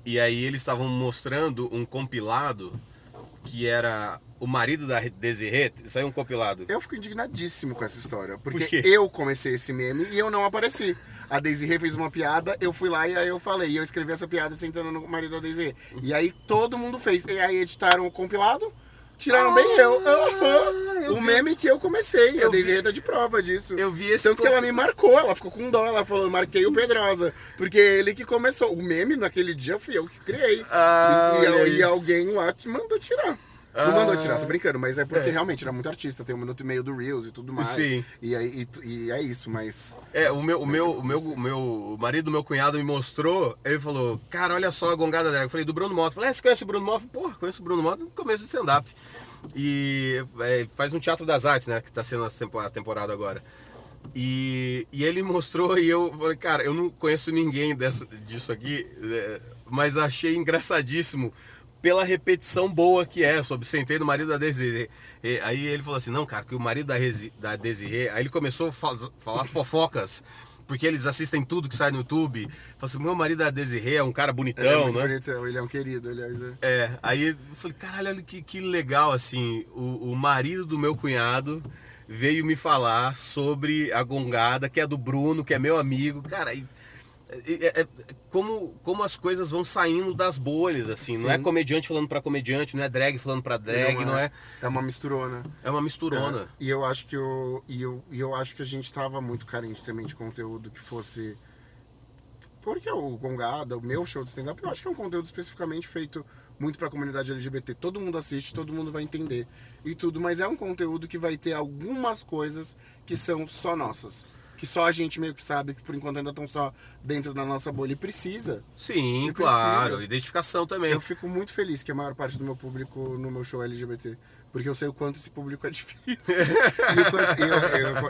E aí eles estavam mostrando um compilado que era o marido da Desirê, saiu um compilado. Eu fico indignadíssimo com essa história. Porque Por quê? eu comecei esse meme e eu não apareci. A Desirê fez uma piada, eu fui lá e aí eu falei. E eu escrevi essa piada sentando no marido da Desirê. E aí todo mundo fez. E aí editaram o compilado, tiraram bem eu. O meme que eu comecei. A Desirê tá de prova disso. Eu vi esse Tanto que ela me marcou, ela ficou com dó. Ela falou, marquei o Pedrosa. Porque ele que começou. O meme naquele dia fui eu que criei. E alguém lá te mandou tirar. Não mandou tirar, tô brincando, mas é porque realmente era muito artista, tem 1 minuto e meio do Reels e tudo mais. Sim. E é isso, mas. O marido do meu cunhado me mostrou, ele falou, cara, olha só a gongada dela. Eu falei, do Bruno Mota. Eu falei, você conhece o Bruno Mota? Porra, conheço o Bruno Mota no começo do stand-up. E faz um Teatro das Artes, né, que tá sendo a temporada agora. E ele mostrou e eu falei, cara, eu não conheço ninguém disso aqui, mas achei engraçadíssimo. Pela repetição boa que é, sobre sentei no marido da Desirê. Aí ele falou assim, não, cara, que o marido da Desirê... Aí ele começou a falar fofocas, porque eles assistem tudo que sai no YouTube. Falou assim, meu marido da Desirê é um cara bonitão, Ele é muito né? bonitão, ele é um querido, aliás. Aí eu falei, caralho, olha que legal, assim, o marido do meu cunhado veio me falar sobre a gongada, que é do Bruno, que é meu amigo. Cara, como as coisas vão saindo das bolhas, assim. Sim. Não é comediante falando pra comediante, não é drag falando pra drag, não é... É uma misturona. É uma misturona. E eu acho que eu acho que a gente tava muito carente também de conteúdo que fosse... Porque o Gongada, o meu show de stand-up, eu acho que é um conteúdo especificamente feito muito pra comunidade LGBT. Todo mundo assiste, todo mundo vai entender e tudo, mas é um conteúdo que vai ter algumas coisas que são só nossas. Que só a gente meio que sabe, que por enquanto ainda estão só dentro da nossa bolha e precisa. Sim, claro. Identificação também. Eu fico muito feliz que a maior parte do meu público no meu show é LGBT. Porque eu sei o quanto esse público é difícil.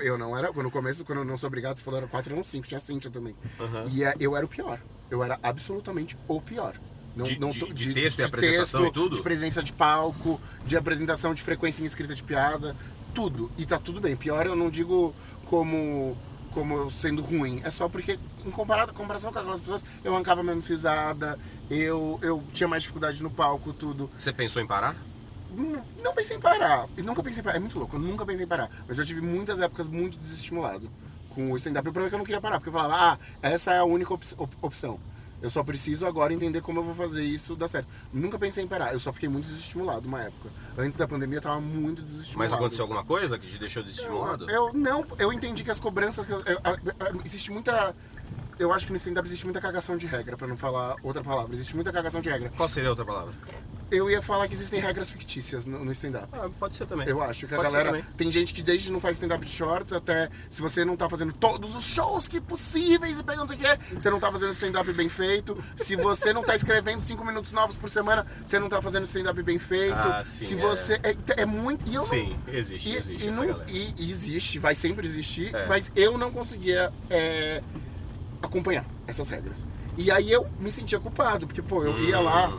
Eu não era... No começo, quando eu não sou obrigado, você falou era 4, não 5. Tinha Cíntia também. E eu era o pior. Eu era absolutamente o pior. De texto e apresentação e tudo? De presença de palco, de apresentação de frequência em escrita de piada. Tudo. E tá tudo bem. Pior eu não digo como eu sendo ruim. É só porque, em comparação com aquelas pessoas, eu arrancava menos risada, eu tinha mais dificuldade no palco, tudo. Você pensou em parar? Não pensei em parar. Eu nunca pensei em parar. É muito louco, eu nunca pensei em parar. Mas eu tive muitas épocas muito desestimulado com o stand-up. O problema é que eu não queria parar, porque eu falava, essa é a única opção. Eu só preciso agora entender como eu vou fazer isso dar certo. Nunca pensei em parar, eu só fiquei muito desestimulado uma época. Antes da pandemia eu tava muito desestimulado. Mas aconteceu alguma coisa que te deixou desestimulado? Eu entendi que as cobranças... existe muita... Eu acho que no stand-up existe muita cagação de regra, pra não falar outra palavra. Existe muita cagação de regra. Qual seria a outra palavra? Eu ia falar que existem regras fictícias no stand-up. Pode ser também. Eu acho que a galera... Tem gente que desde não faz stand-up de shorts até... Se você não tá fazendo todos os shows que possíveis e pegando não sei o que, você não tá fazendo stand-up bem feito. Se você não tá escrevendo 5 minutos novos por semana, você não tá fazendo stand-up bem feito. Sim, se você... É muito... E eu sim, existe essa galera. E existe, vai sempre existir, mas eu não conseguia... acompanhar essas regras. E aí eu me sentia culpado, porque, pô, eu ia lá...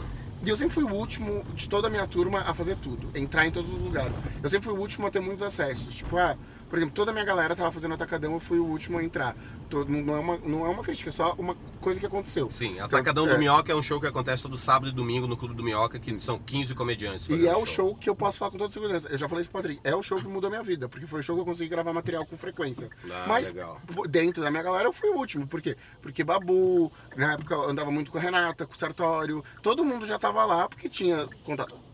E eu sempre fui o último de toda a minha turma a fazer tudo, entrar em todos os lugares. Eu sempre fui o último a ter muitos acessos. Tipo, por exemplo, toda a minha galera tava fazendo Atacadão, eu fui o último a entrar. Não é uma crítica, é só uma coisa que aconteceu. Sim, Atacadão do Minhoca é um show que acontece todo sábado e domingo no Clube do Minhoca, que são 15 comediantes. E é o show que eu posso falar com toda segurança. Eu já falei isso pro Patrick. É o show que mudou a minha vida, porque foi o show que eu consegui gravar material com frequência. Mas legal. Dentro da minha galera eu fui o último. Por quê? Porque Babu, na época eu andava muito com a Renata, com o Sartório. Todo mundo já tava lá porque tinha contato.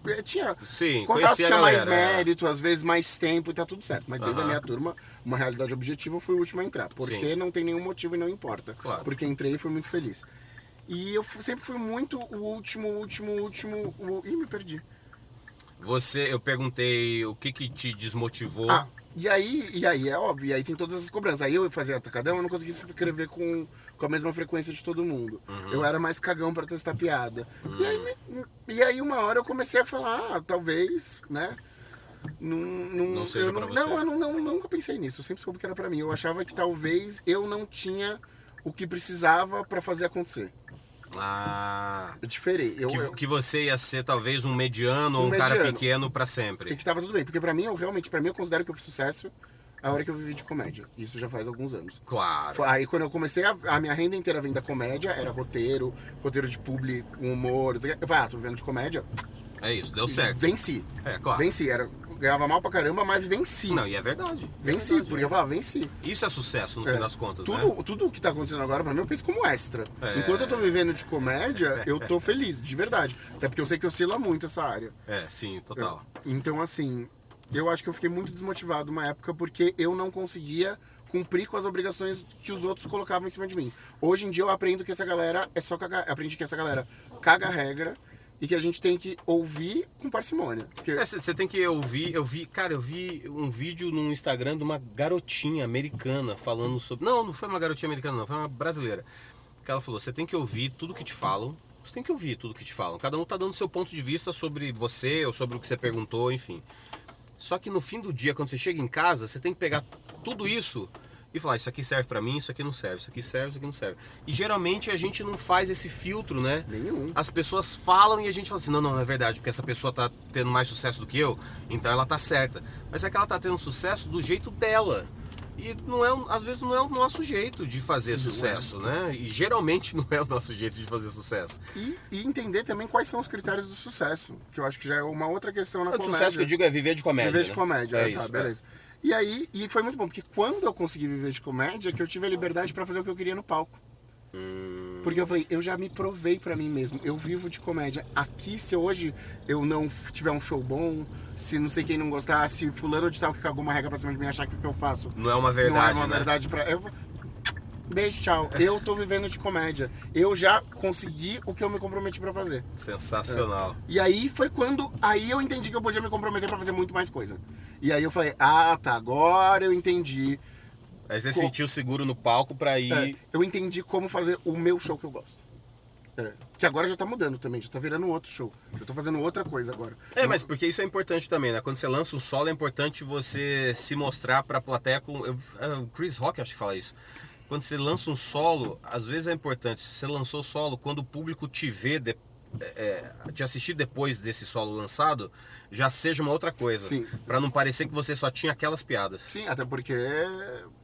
Sim, contato, tinha mais galera, mérito, às vezes mais tempo e tá tudo certo. Mas dentro da minha turma, uma realidade objetiva, eu fui o último a entrar. Porque não tem nenhum motivo e não importa. Claro. Porque entrei e fui muito feliz. E eu sempre fui muito o último. Ih, me perdi. Eu perguntei o que te desmotivou. E aí é óbvio, e aí tem todas essas cobranças. Aí eu fazia Atacadão, eu não conseguia se inscrever com a mesma frequência de todo mundo. Eu era mais cagão pra testar piada. E aí uma hora eu comecei a falar, talvez, né? Não seja pra você. Eu nunca pensei nisso, eu sempre soube que era pra mim. Eu achava que talvez eu não tinha o que precisava pra fazer acontecer. Eu diferei. Que você ia ser talvez um mediano ou um cara pequeno pra sempre. E que tava tudo bem, porque pra mim, eu considero que eu fiz sucesso a hora que eu vivi de comédia. Isso já faz alguns anos. Claro. Aí quando eu comecei, a minha renda inteira vem da comédia, era roteiro de publi, com humor. Eu falei, tô vivendo de comédia. É isso, deu certo. Venci. Claro. Venci, ganhava mal pra caramba, mas venci. Não, e é verdade. Venci, porque eu falava, venci. Isso é sucesso, no fim das contas, né? Tudo o que tá acontecendo agora, pra mim, eu penso como extra. Enquanto eu tô vivendo de comédia, eu tô feliz, de verdade. Até porque eu sei que oscila muito essa área. Sim, total. Então, assim, eu acho que eu fiquei muito desmotivado uma época porque eu não conseguia cumprir com as obrigações que os outros colocavam em cima de mim. Hoje em dia eu aprendo que essa galera é só cagar. Aprendi que essa galera caga a regra. E que a gente tem que ouvir com parcimônia. Você tem que ouvir. Eu vi um vídeo no Instagram de uma garotinha americana falando sobre. Não foi uma garotinha americana, não, foi uma brasileira. Que ela falou: você tem que ouvir tudo que te falam. Você tem que ouvir tudo que te falam. Cada um tá dando seu ponto de vista sobre você ou sobre o que você perguntou, enfim. Só que no fim do dia, quando você chega em casa, você tem que pegar tudo isso e falar, isso aqui serve pra mim, isso aqui não serve, isso aqui serve, isso aqui não serve. E geralmente a gente não faz esse filtro, né? Nenhum. As pessoas falam e a gente fala assim, não é verdade, porque essa pessoa tá tendo mais sucesso do que eu, então ela tá certa. Mas é que ela tá tendo sucesso do jeito dela. E às vezes não é o nosso jeito de fazer sucesso, né? E geralmente não é o nosso jeito de fazer sucesso. E entender também quais são os critérios do sucesso, que eu acho que já é uma outra questão na comédia. O sucesso que eu digo é viver de comédia. Viver de comédia, isso, beleza. E aí, foi muito bom, porque quando eu consegui viver de comédia, que eu tive a liberdade pra fazer o que eu queria no palco. Porque eu falei, eu já me provei pra mim mesmo, eu vivo de comédia. Aqui, se hoje eu não tiver um show bom, se não sei quem não gostar, se fulano de tal que cagou uma regra pra cima de mim achar que o que eu faço não é uma verdade, não é uma verdade pra... Beijo, tchau. Eu tô vivendo de comédia. Eu já consegui o que eu me comprometi pra fazer. Sensacional. E aí foi quando... Aí eu entendi que eu podia me comprometer pra fazer muito mais coisa. E aí eu falei, agora eu entendi. Aí você sentiu seguro no palco pra ir... eu entendi como fazer o meu show que eu gosto. Que agora já tá mudando também, já tá virando outro show. Já tô fazendo outra coisa agora. Mas porque isso é importante também, né? Quando você lança um solo, é importante você se mostrar pra plateia com... O Chris Rock acho que fala isso. Quando você lança um solo, às vezes é importante. Se você lançou o solo, quando o público te vê, te assistir depois desse solo lançado, já seja uma outra coisa. Sim. Pra não parecer que você só tinha aquelas piadas. Sim, até porque...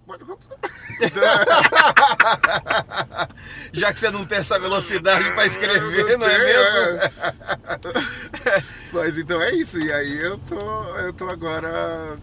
Pode acontecer. Já que você não tem essa velocidade pra escrever, não é mesmo? Mas então é isso. E aí eu tô agora...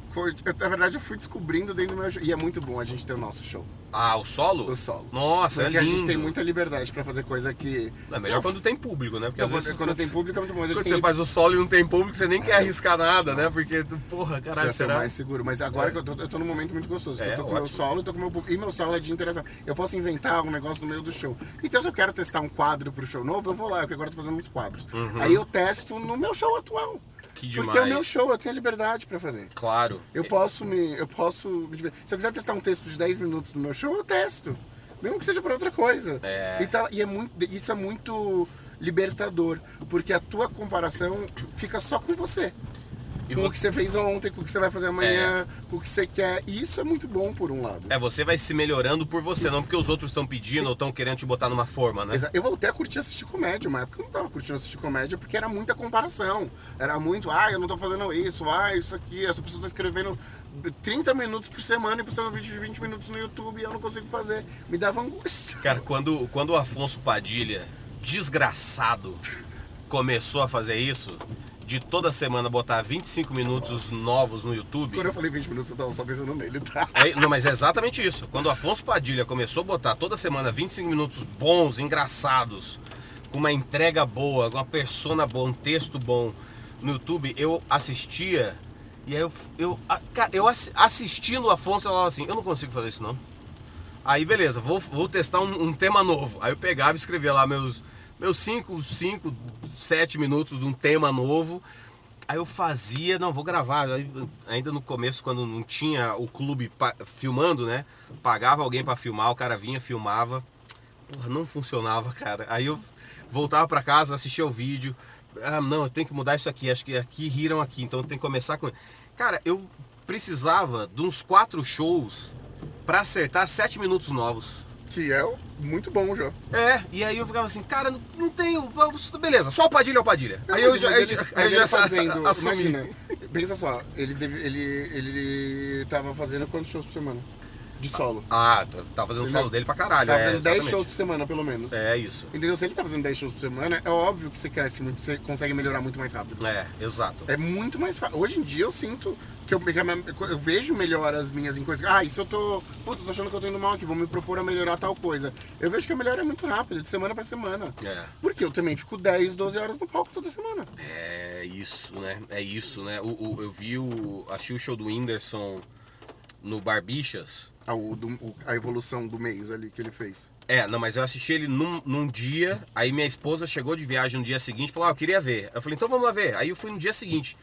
Na verdade, eu fui descobrindo dentro do meu show. E é muito bom a gente ter o nosso show. Ah, o solo? O solo. Nossa, porque é lindo. a gente tem muita liberdade pra fazer coisa que... É melhor quando tem público, né? Porque às vezes quando tem público é muito bom. Mas quando você faz o solo e não tem público, você nem quer arriscar nada, né? Porque, porra, caralho, será mais seguro. Mas agora que eu tô num momento muito gostoso. Eu tô com o meu solo e tô com o meu público. E meu solo é de interação. Eu posso inventar um negócio no meio do show. Então se eu quero testar um quadro pro show novo, eu vou lá, porque agora eu tô fazendo uns quadros. Aí eu testo no meu show atual. Que demais. Porque é o meu show, eu tenho a liberdade pra fazer. Claro. Eu posso se eu quiser testar um texto de 10 minutos no meu show, eu testo. Mesmo que seja pra outra coisa. Isso é muito libertador. Porque a tua comparação fica só com você. Com o que você fez ontem, com o que você vai fazer amanhã, com o que você quer. E isso é muito bom por um lado. Você vai se melhorando por você, não porque os outros estão pedindo ou estão querendo te botar numa forma, né? Eu voltei a curtir assistir comédia. Uma época eu não tava curtindo assistir comédia porque era muita comparação. Era muito, eu não tô fazendo isso, isso aqui, essa pessoa tá escrevendo 30 minutos por semana e postando um vídeo de 20 minutos no YouTube e eu não consigo fazer. Me dava angústia. Cara, quando o Afonso Padilha, desgraçado, começou a fazer isso... De toda semana botar 25 minutos novos no YouTube. Quando eu falei 20 minutos, eu tava só pensando nele, tá? Não, mas é exatamente isso. Quando o Afonso Padilha começou a botar toda semana 25 minutos bons, engraçados, com uma entrega boa, com uma persona boa, um texto bom no YouTube, eu assistia. E aí eu assistindo o Afonso, eu falava assim, eu não consigo fazer isso não. Aí beleza, vou testar um tema novo. Aí eu pegava e escrevia lá meus 5, 7 minutos de um tema novo. Aí eu fazia, vou gravar. Aí, ainda no começo, quando não tinha o clube filmando, né? Pagava alguém pra filmar, o cara vinha, filmava. Porra, não funcionava, cara. Aí eu voltava pra casa, assistia o vídeo. Eu tenho que mudar isso aqui. Acho que aqui riram aqui, então tem que começar com... Cara, eu precisava de uns 4 shows pra acertar 7 minutos novos. Que é muito bom já. E aí eu ficava assim, cara, não tenho... Beleza, só o Padilha é o Padilha. Aí eu já fazendo, assumi. imagina, pensa só, ele tava fazendo quantos shows por semana? De solo. Tá fazendo o solo dele pra caralho. Tá fazendo 10 shows por semana, pelo menos. É isso. Entendeu? Se ele tá fazendo 10 shows por semana, é óbvio que você cresce muito, você consegue melhorar muito mais rápido. Exato. É muito mais fácil. Hoje em dia eu sinto que eu vejo melhoras minhas em coisas. Isso eu tô achando que eu tô indo mal aqui, vou me propor a melhorar tal coisa. Eu vejo que a melhora é muito rápida, de semana pra semana. Porque eu também fico 10, 12 horas no palco toda semana. É isso, né? Eu achei o show do Whindersson no Barbixas. A evolução do mês ali que ele fez. Mas eu assisti ele num dia, aí minha esposa chegou de viagem no dia seguinte e falou, eu queria ver. Eu falei, então vamos lá ver. Aí eu fui no dia seguinte.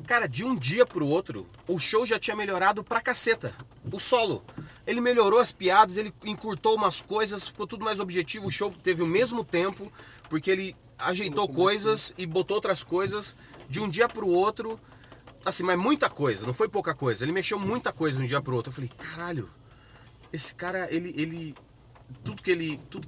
Cara, de um dia pro outro, o show já tinha melhorado pra caceta. O solo. Ele melhorou as piadas, ele encurtou umas coisas, ficou tudo mais objetivo. O show teve o mesmo tempo, porque ele ajeitou coisas e botou outras coisas de um dia pro outro. Assim, mas muita coisa, não foi pouca coisa. Ele mexeu muita coisa de um dia pro outro. Eu falei, caralho, esse cara, ele tudo que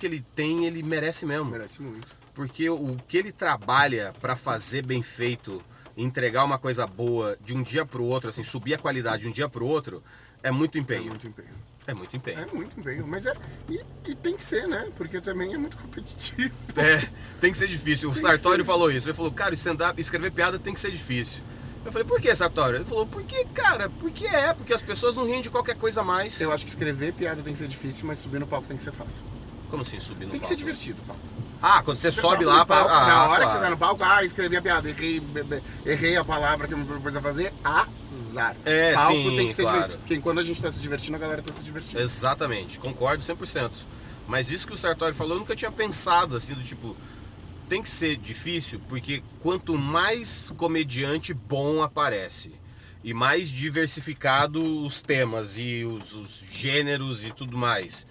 ele tem, ele merece mesmo. Merece muito. Porque o que ele trabalha pra fazer bem feito, entregar uma coisa boa de um dia pro outro, assim, subir a qualidade de um dia pro outro, é muito empenho. É muito empenho. Mas e tem que ser, né? Porque também é muito competitivo. Tem que ser difícil. O Sartório falou isso. Ele falou, cara, stand-up, escrever piada tem que ser difícil. Eu falei, por que, Sartório? Ele falou, porque as pessoas não riem de qualquer coisa mais. Eu acho que escrever piada tem que ser difícil, mas subir no palco tem que ser fácil. Como assim subir no palco? Tem que ser divertido o palco. Quando você sobe lá pra... pra... Na hora que você tá no palco, escrevi a piada, errei a palavra que eu me propus a fazer, azar. Palco sim, tem que ser claro. divertido. Porque quando a gente tá se divertindo, a galera tá se divertindo. Exatamente, concordo 100%. Mas isso que o Sartório falou, eu nunca tinha pensado, assim, do tipo... Tem que ser difícil, porque quanto mais comediante bom aparece, e mais diversificado os temas e os gêneros e tudo mais...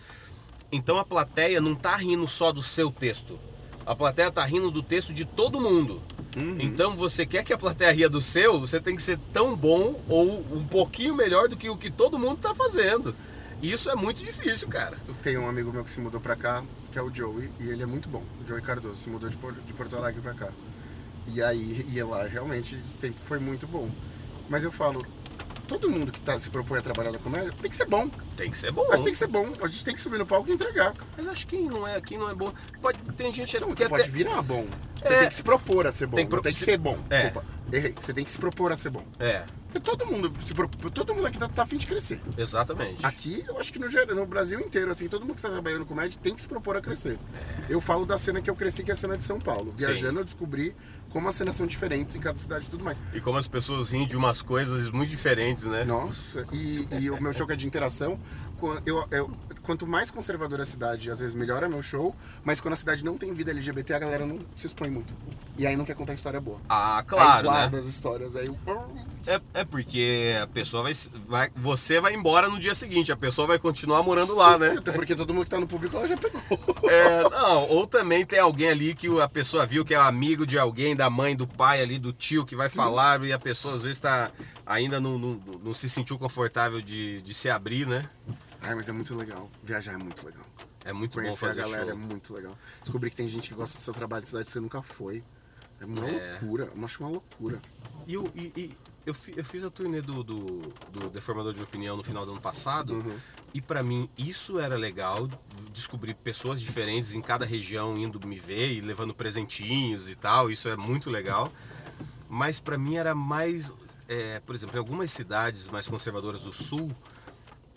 Então a plateia não tá rindo só do seu texto. A plateia tá rindo do texto de todo mundo. Então você quer que a plateia ria do seu, você tem que ser tão bom ou um pouquinho melhor do que o que todo mundo tá fazendo. E isso é muito difícil, cara. Tem um amigo meu que se mudou pra cá, que é o Joey, e ele é muito bom. O Joey Cardoso se mudou de Porto Alegre pra cá. E aí, lá realmente sempre foi muito bom. Mas eu falo, todo mundo que se propõe a trabalhar na comédia tem que ser bom. Tem que ser bom. Mas tem que ser bom. A gente tem que subir no palco e entregar. Mas acho que quem não é bom. Tem gente que pode virar bom. Você tem que se propor a ser bom. Tem que ser bom. Desculpa. Errei. Você tem que se propor a ser bom. Porque todo mundo aqui tá a fim de crescer. Exatamente. Aqui, eu acho que no Brasil inteiro, assim, todo mundo que tá trabalhando com comédia tem que se propor a crescer. Eu falo da cena que eu cresci, que é a cena de São Paulo. Viajando, eu descobri como as cenas são diferentes em cada cidade e tudo mais. E como as pessoas riem de umas coisas muito diferentes, né? Nossa, e o meu show que é de interação, quanto mais conservadora a cidade, às vezes melhora meu show, mas quando a cidade não tem vida LGBT, a galera não se expõe muito. E aí não quer contar história boa. Claro, aí guarda né? as histórias, aí... É porque a pessoa você vai embora no dia seguinte, a pessoa vai continuar morando lá, né? Até porque todo mundo que tá no público ela já pegou. Ou também tem alguém ali que a pessoa viu que é amigo de alguém, da mãe, do pai ali, do tio que vai falar, e a pessoa às vezes ainda não se sentiu confortável de se abrir, né? Mas é muito legal. Viajar é muito legal. É muito bom fazer fazer a galera show. É muito legal. Descobri que tem gente que gosta do seu trabalho de cidade que você nunca foi. É uma loucura. Eu acho uma loucura. Eu fiz a turnê do Deformador de Opinião no final do ano passado, e pra mim isso era legal, descobrir pessoas diferentes em cada região indo me ver e levando presentinhos e tal, isso é muito legal. Mas pra mim era mais, por exemplo, em algumas cidades mais conservadoras do sul,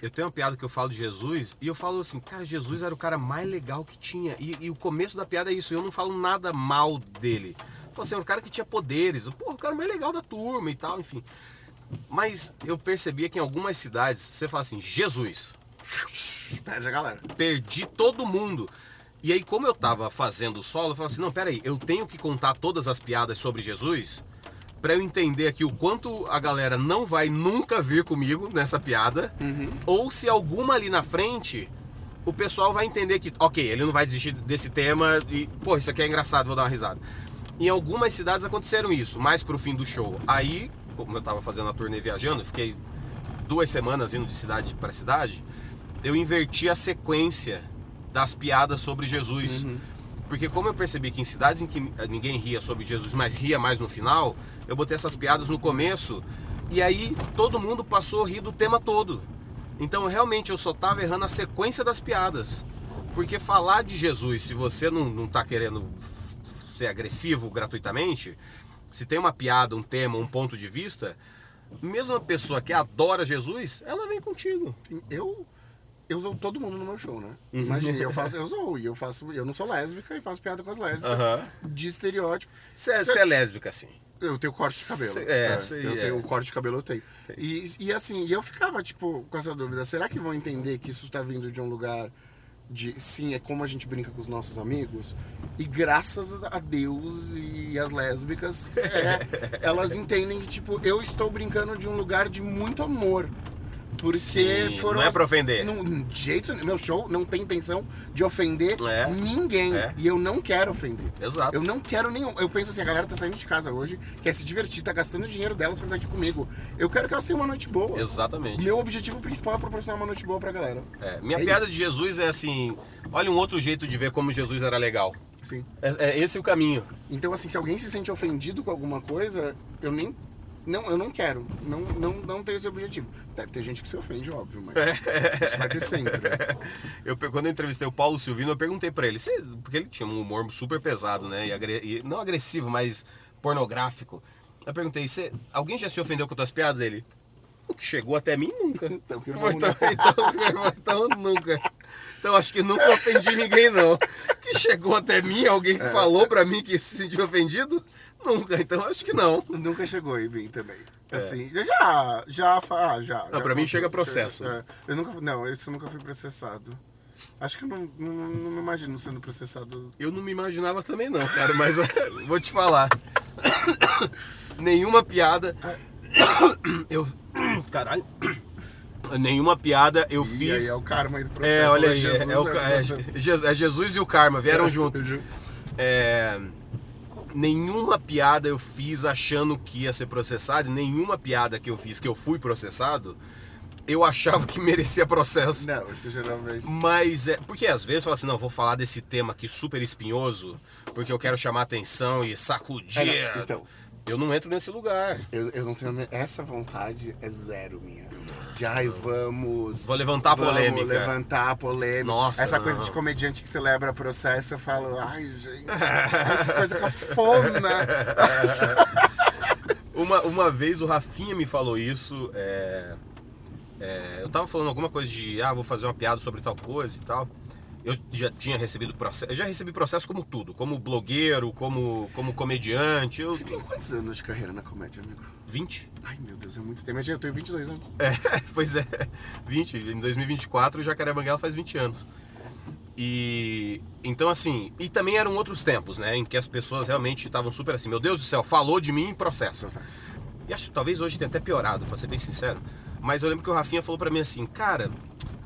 eu tenho uma piada que eu falo de Jesus, e eu falo assim, cara, Jesus era o cara mais legal que tinha, e o começo da piada é isso, eu não falo nada mal dele. Assim, era um cara que tinha poderes, o cara mais legal da turma e tal, enfim. Mas eu percebia que em algumas cidades, você fala assim, Jesus. Perde a galera. Perdi todo mundo. E aí, como eu tava fazendo o solo, eu falava assim, não, peraí, eu tenho que contar todas as piadas sobre Jesus pra eu entender aqui o quanto a galera não vai nunca vir comigo nessa piada, ou se alguma ali na frente, o pessoal vai entender que, ok, ele não vai desistir desse tema e, pô, isso aqui é engraçado, vou dar uma risada. Em algumas cidades aconteceram isso, mais pro fim do show. Aí, como eu tava fazendo a turnê viajando, eu fiquei 2 semanas indo de cidade para cidade, eu inverti a sequência das piadas sobre Jesus. Porque como eu percebi que em cidades em que ninguém ria sobre Jesus, mas ria mais no final, eu botei essas piadas no começo e aí todo mundo passou a rir do tema todo. Então realmente eu só tava errando a sequência das piadas. Porque falar de Jesus, se você não tá querendo ser agressivo gratuitamente, se tem uma piada, um tema, um ponto de vista, mesmo uma pessoa que adora Jesus, ela vem contigo. Eu zoo todo mundo no meu show, né? Imagina, eu não sou lésbica e faço piada com as lésbicas de estereótipo. Você é lésbica, assim? Eu tenho corte de cabelo. Eu tenho o corte de cabelo, eu tenho. E assim, eu ficava, tipo, com essa dúvida, será que vão entender que isso está vindo de um lugar de, sim, é como a gente brinca com os nossos amigos? E graças a Deus e as lésbicas, elas entendem que, tipo, eu estou brincando de um lugar de muito amor. Porque sim, foram. Não é pra ofender. De jeito, meu show não tem intenção de ofender ninguém. E eu não quero ofender. Exato. Eu não quero nenhum. Eu penso assim, a galera tá saindo de casa hoje, quer se divertir, tá gastando o dinheiro delas pra estar aqui comigo. Eu quero que elas tenham uma noite boa. Exatamente. Meu objetivo principal é proporcionar uma noite boa pra galera. Minha piada de Jesus é assim, olha um outro jeito de ver como Jesus era legal. Sim. É esse o caminho. Então, assim, se alguém se sente ofendido com alguma coisa, eu não quero. Não tenho esse objetivo. Deve ter gente que se ofende, óbvio, mas isso vai ter sempre. Quando eu entrevistei o Paulo Silvino, eu perguntei pra ele, porque ele tinha um humor super pesado, né? E não agressivo, mas pornográfico. Eu perguntei, alguém já se ofendeu com tuas piadas? Ele, o que chegou até mim, nunca. Então nunca. Então acho que nunca ofendi ninguém, não. Que chegou até mim, alguém que falou pra mim que se sentiu ofendido? Nunca, então acho que não. Nunca chegou em mim também. Assim, já. Não, pra mim chega processo. Eu nunca fui processado. Acho que eu não me imagino sendo processado. Eu não me imaginava também não, cara, mas vou te falar. Nenhuma piada. Caralho. Nenhuma piada eu fiz. E aí é o karma aí do processo. Olha aí, Jesus e o karma vieram juntos. Nenhuma piada eu fiz achando que ia ser processado, nenhuma piada que eu fiz que eu fui processado, eu achava que merecia processo. Não, isso geralmente. Mas porque às vezes fala assim, não, vou falar desse tema aqui super espinhoso, porque eu quero chamar atenção e sacudir. Então, eu não entro nesse lugar. Eu não tenho. Essa vontade é zero minha. Vou levantar a polêmica. Levantar a polêmica. Nossa, essa coisa de comediante que celebra processo, eu falo, ai, gente, que coisa cafona. Uma vez o Rafinha me falou isso. Eu tava falando alguma coisa de, vou fazer uma piada sobre tal coisa e tal. Eu já tinha recebido processo. Eu já recebi processo como tudo, como blogueiro, como comediante. Você tem quantos anos de carreira na comédia, amigo? 20. Ai, meu Deus, é muito tempo. Imagina, eu tenho 22 anos. Pois é. 20. Em 2024, o Jacarebanguela faz 20 anos. E então assim, e também eram outros tempos, né, em que as pessoas realmente estavam super assim, meu Deus do céu, falou de mim em processo. E acho que talvez hoje tenha até piorado, pra ser bem sincero. Mas eu lembro que o Rafinha falou pra mim assim, cara,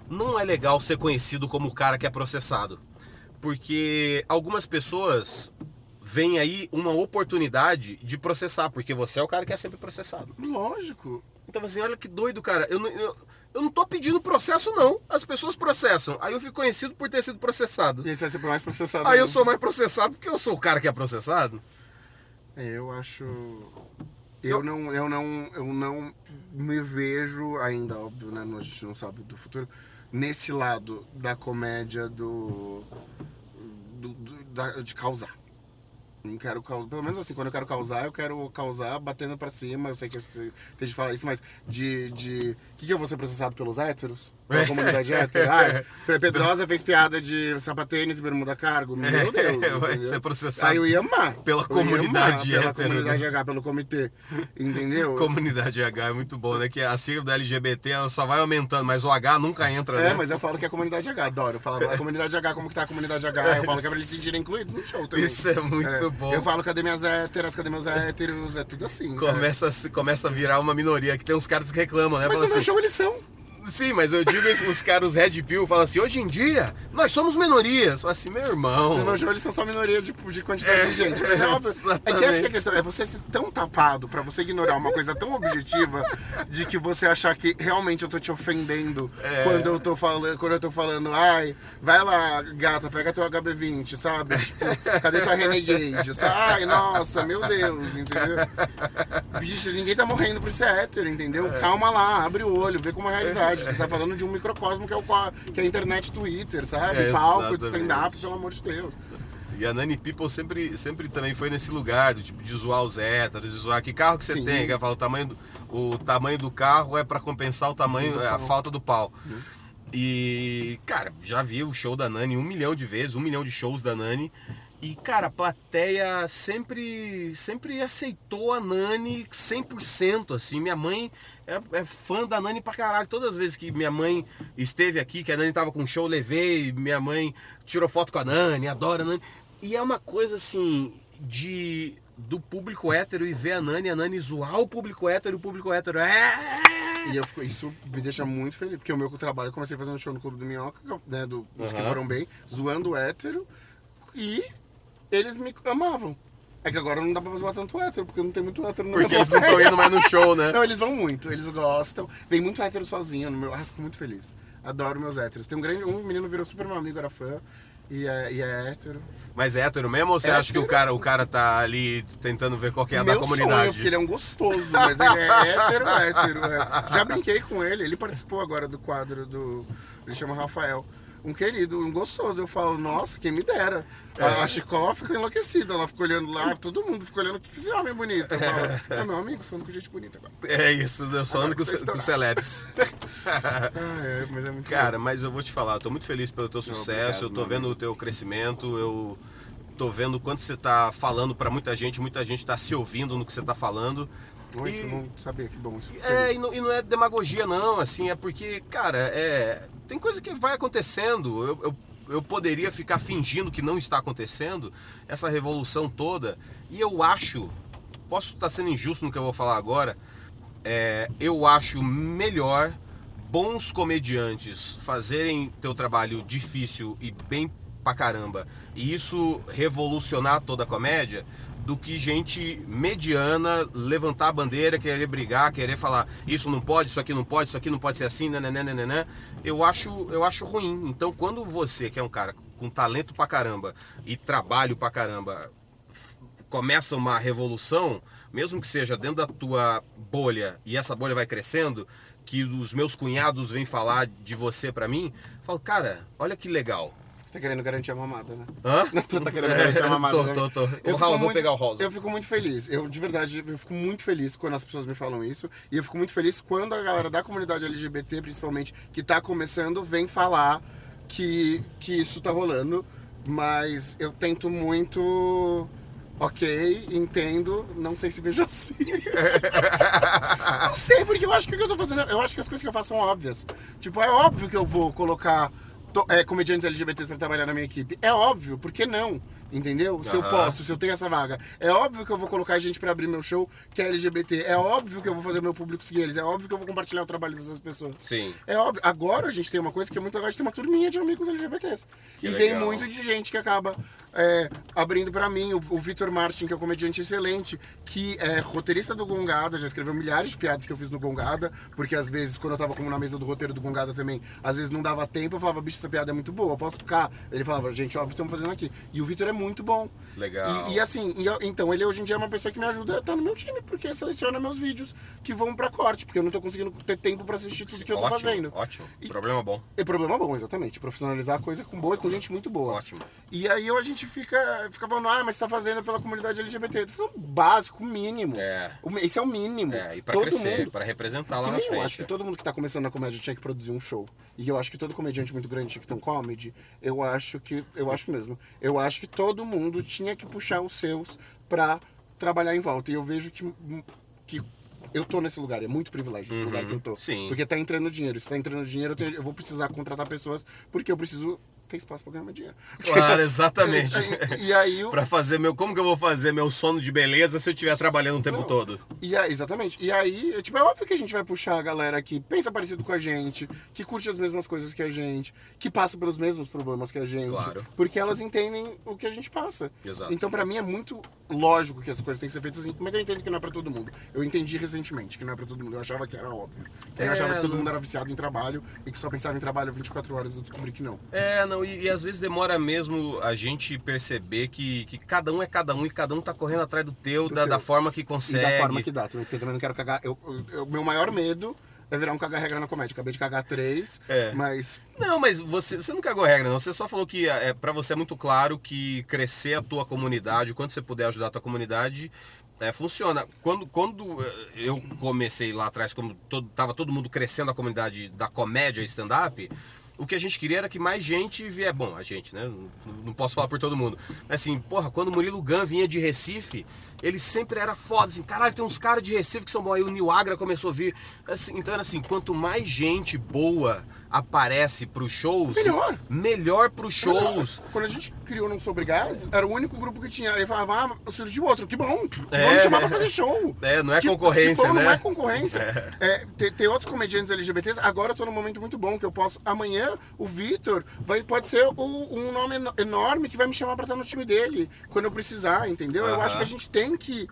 não é legal ser conhecido como o cara que é processado. Porque algumas pessoas veem aí uma oportunidade de processar, porque você é o cara que é sempre processado. Lógico. Então assim, olha que doido, cara. Eu não tô pedindo processo, não. As pessoas processam. Aí eu fico conhecido por ter sido processado. E aí você vai ser mais processado. Aí eu sou mais processado porque eu sou o cara que é processado. Eu acho... Eu não me vejo ainda, óbvio, né? A gente não sabe do futuro. Nesse lado da comédia de causar. Não quero causar. Pelo menos assim, quando eu quero causar batendo pra cima. Eu sei que tem de falar isso, mas que eu vou ser processado pelos héteros? Pela comunidade hétero? Pedrosa fez piada de sapatênis e bermuda cargo. Meu Deus. Vai ser processado. Aí eu ia amar. Pela comunidade hétero. Pela comunidade H, pelo comitê. Entendeu? Comunidade H é muito bom, né? Que a sigla da LGBT ela só vai aumentando, mas o H nunca entra, né? Mas eu falo que é a comunidade H. Adoro. Eu falo, a comunidade H, como que tá a comunidade H? Eu falo que é pra eles se sentirem incluídos no show também. Isso é muito bom. Eu falo, cadê minhas héteras, cadê meus héteros? É tudo assim. Começa a virar uma minoria, que tem uns caras que reclamam, né? Mas no meu show eles são. Sim, mas eu digo os caras, os Red Pill, falam assim, hoje em dia, nós somos minorias. Fala assim, meu irmão... No meu show eles são só minoria de quantidade de gente. Mas é óbvio, é que essa que é a questão, é você ser tão tapado pra você ignorar uma coisa tão objetiva de que você achar que realmente eu tô te ofendendo quando eu tô falando, ai, vai lá, gata, pega teu HB20, sabe? Tipo, cadê tua Renegade? Ai, nossa, meu Deus, entendeu? Bicho, ninguém tá morrendo por ser hétero, entendeu? Calma lá, abre o olho, vê como é a realidade. Você tá falando de um microcosmo que é a internet, Twitter, sabe? Palco de stand-up, pelo amor de Deus. E a Nani People sempre também foi nesse lugar, do tipo, de zoar os héteros, de zoar que carro que você tem, que fala, o tamanho do carro é pra compensar o tamanho, a falta do pau. E, cara, já vi o show da Nani 1 milhão de vezes, 1 milhão de shows da Nani. E, cara, a plateia sempre aceitou a Nani 100%, assim. Minha mãe é fã da Nani pra caralho. Todas as vezes que minha mãe esteve aqui, que a Nani tava com um show, eu levei. Minha mãe tirou foto com a Nani, adora a Nani. E é uma coisa, assim, do público hétero e ver a Nani zoar o público hétero, E isso me deixa muito feliz, porque o meu trabalho, eu comecei a fazer um show no Clube do Minhoca, né, dos que foram bem, zoando o hétero, e eles me amavam. É que agora não dá pra zoar tanto hétero, porque não tem muito hétero no meu. Porque eles não estão indo mais no show, né? Não, eles vão muito, eles gostam. Vem muito hétero sozinho no meu. Ah, fico muito feliz. Adoro meus héteros. Tem um menino virou super meu amigo, era fã. E é hétero. Mas é hétero mesmo ou você acha que o cara tá ali tentando ver qual que é a da comunidade? Sonho, porque ele é um gostoso, mas ele é hétero. Já brinquei com ele participou agora do quadro ele chama Rafael. Um querido, um gostoso. Eu falo, nossa, quem me dera. A Chicó ficou enlouquecida, ela ficou olhando lá, todo mundo ficou olhando, que esse homem bonito. Eu falo, é meu amigo, só ando com gente bonita agora. É isso, eu só ando com celebs. Mas é muito Cara, mas eu vou te falar, eu tô muito feliz pelo teu sucesso, eu tô vendo o teu crescimento, eu tô vendo o quanto você tá falando pra muita gente tá se ouvindo no que você tá falando. Isso eu não sabia, que bom. E não é demagogia não, assim, é porque, cara, tem coisa que vai acontecendo, eu poderia ficar fingindo que não está acontecendo, essa revolução toda, e eu acho, posso estar sendo injusto no que eu vou falar agora, eu acho melhor bons comediantes fazerem teu trabalho difícil e bem pra caramba, e isso revolucionar toda a comédia, do que gente mediana levantar a bandeira, querer brigar, querer falar isso não pode, isso aqui não pode ser assim, nananana. Eu acho ruim. Então quando você, que é um cara com talento pra caramba e trabalho pra caramba, começa uma revolução, mesmo que seja dentro da tua bolha, e essa bolha vai crescendo, que os meus cunhados vêm falar de você pra mim, eu falo, cara, olha que legal. Você tá querendo garantir a mamada, né? Hã? Não, tu tá querendo garantir a mamada. Tô. Vou pegar o rosa. Eu fico muito feliz. De verdade, eu fico muito feliz quando as pessoas me falam isso. E eu fico muito feliz quando a galera da comunidade LGBT, principalmente, que tá começando, vem falar que isso tá rolando. Mas eu tento muito... Ok, entendo, não sei se vejo assim. Não sei, porque eu acho que o que eu tô fazendo... Eu acho que as coisas que eu faço são óbvias. Tipo, é óbvio que eu vou colocar... comediantes LGBTs pra trabalhar na minha equipe. É óbvio, por que não? Entendeu? Se eu posso, se eu tenho essa vaga. É óbvio que eu vou colocar gente pra abrir meu show que é LGBT. É óbvio que eu vou fazer o meu público seguir eles. É óbvio que eu vou compartilhar o trabalho dessas pessoas. Sim. É óbvio. Agora a gente tem uma coisa que é muito legal, a gente tem uma turminha de amigos LGBTs. Que e legal. vem muito de gente que acaba abrindo pra mim. O Vitor Martin, que é um comediante excelente, que é roteirista do Gongada, já escreveu milhares de piadas que eu fiz no Gongada, porque às vezes, quando eu tava como na mesa do roteiro do Gongada também, às vezes não dava tempo, eu falava, bicho, essa piada é muito boa, posso tocar? Ele falava, gente, ó, o Vitor fazendo aqui. E o Vitor é muito bom. Legal. E assim, então ele hoje em dia é uma pessoa que me ajuda a estar no meu time, porque seleciona meus vídeos que vão pra corte, porque eu não tô conseguindo ter tempo pra assistir tudo que eu tô fazendo. Ótimo, problema bom. É problema bom, exatamente. Profissionalizar a coisa com boa e com gente muito boa. Ótimo. E aí a gente fica falando, mas você tá fazendo pela comunidade LGBT. Eu tô fazendo o básico, o mínimo. Esse é o mínimo. E pra todo crescer, mundo, pra representar lá que na nem frente. Eu acho que todo mundo que tá começando na comédia tinha que produzir um show. E eu acho que todo comediante muito grande tinha que ter um comedy. Eu acho que todo mundo tinha que puxar os seus pra trabalhar em volta. E eu vejo que eu tô nesse lugar, é muito privilégio esse lugar que eu tô. Sim. Porque tá entrando dinheiro. Se tá entrando dinheiro, eu vou precisar contratar pessoas, porque eu preciso ter espaço pra ganhar meu dinheiro. Claro, exatamente. E aí Pra fazer como que eu vou fazer meu sono de beleza se eu estiver trabalhando o tempo todo? Exatamente. E aí, tipo, é óbvio que a gente vai puxar a galera que pensa parecido com a gente, que curte as mesmas coisas que a gente, que passa pelos mesmos problemas que a gente. Claro. Porque elas entendem o que a gente passa. Exato. Então, pra mim, é muito lógico que as coisas têm que ser feitas assim, mas eu entendo que não é pra todo mundo. Eu entendi recentemente que não é pra todo mundo. Eu achava que era óbvio. Eu achava que todo mundo era viciado em trabalho e que só pensava em trabalho 24 horas. Eu descobri que não. E às vezes demora mesmo a gente perceber que cada um é cada um e cada um tá correndo atrás do teu, da forma que consegue. E da forma que dá, porque eu também não quero cagar. Meu maior medo é virar um caga-regra na comédia. Acabei de cagar 3, mas... Não, mas você não cagou regra, não. Você só falou que pra você é muito claro que crescer a tua comunidade, quando você puder ajudar a tua comunidade, funciona. Quando eu comecei lá atrás, quando tava todo mundo crescendo a comunidade da comédia e stand-up, o que a gente queria era que mais gente vier. Bom, a gente, né? Não posso falar por todo mundo. Mas assim, porra, quando o Murilo Gun vinha de Recife, ele sempre era foda, assim, caralho, tem uns caras de Recife que são bons. Aí o Nil Agra começou a vir. Assim, então era assim, quanto mais gente boa aparece pros shows, melhor pros shows. Quando a gente criou Não Sou Obrigados, era o único grupo que tinha. Aí falava, surgiu outro, que bom. Vamos chamar pra fazer show. Não é concorrência, que bom, né? Não é concorrência. Ter outros comediantes LGBTs, agora eu tô num momento muito bom, que eu posso. Amanhã, o Vitor pode ser um nome enorme que vai me chamar pra estar no time dele, quando eu precisar, entendeu? Eu acho que a gente tem que...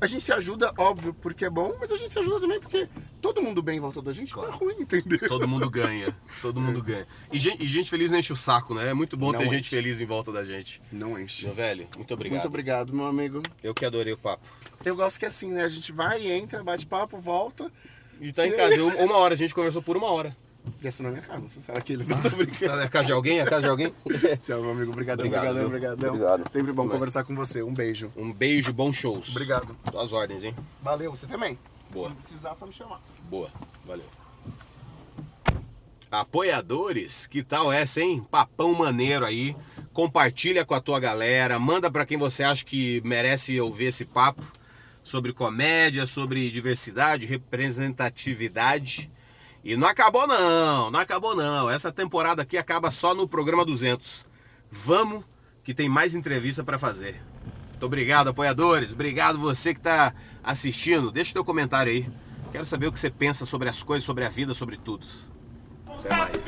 A gente se ajuda, óbvio, porque é bom, mas a gente se ajuda também porque todo mundo bem em volta da gente, claro. Não é ruim, entendeu? Todo mundo ganha, todo mundo ganha. E gente feliz não enche o saco, né? É muito bom ter gente feliz em volta da gente. Não enche. Meu velho, muito obrigado. Muito obrigado, meu amigo. Eu que adorei o papo. Eu gosto que é assim, né? A gente vai, entra, bate papo, volta. E tá em casa, uma hora, a gente conversou por 1 hora. E essa não é minha casa, você sabe que eles não estão brincando. É a casa de alguém? É a casa de alguém? Tchau, meu amigo. Obrigadão. Sempre bom conversar com você. Um beijo. Um beijo, bons shows. Obrigado. Tuas ordens, hein? Valeu, você também. Boa. Se precisar, só me chamar. Boa, valeu. Apoiadores, que tal essa, hein? Papão maneiro aí. Compartilha com a tua galera. Manda pra quem você acha que merece ouvir esse papo sobre comédia, sobre diversidade, representatividade. E não acabou não. Essa temporada aqui acaba só no programa 200. Vamos, que tem mais entrevista para fazer. Muito obrigado, apoiadores. Obrigado você que tá assistindo. Deixa o teu comentário aí. Quero saber o que você pensa sobre as coisas, sobre a vida, sobre tudo. Até mais.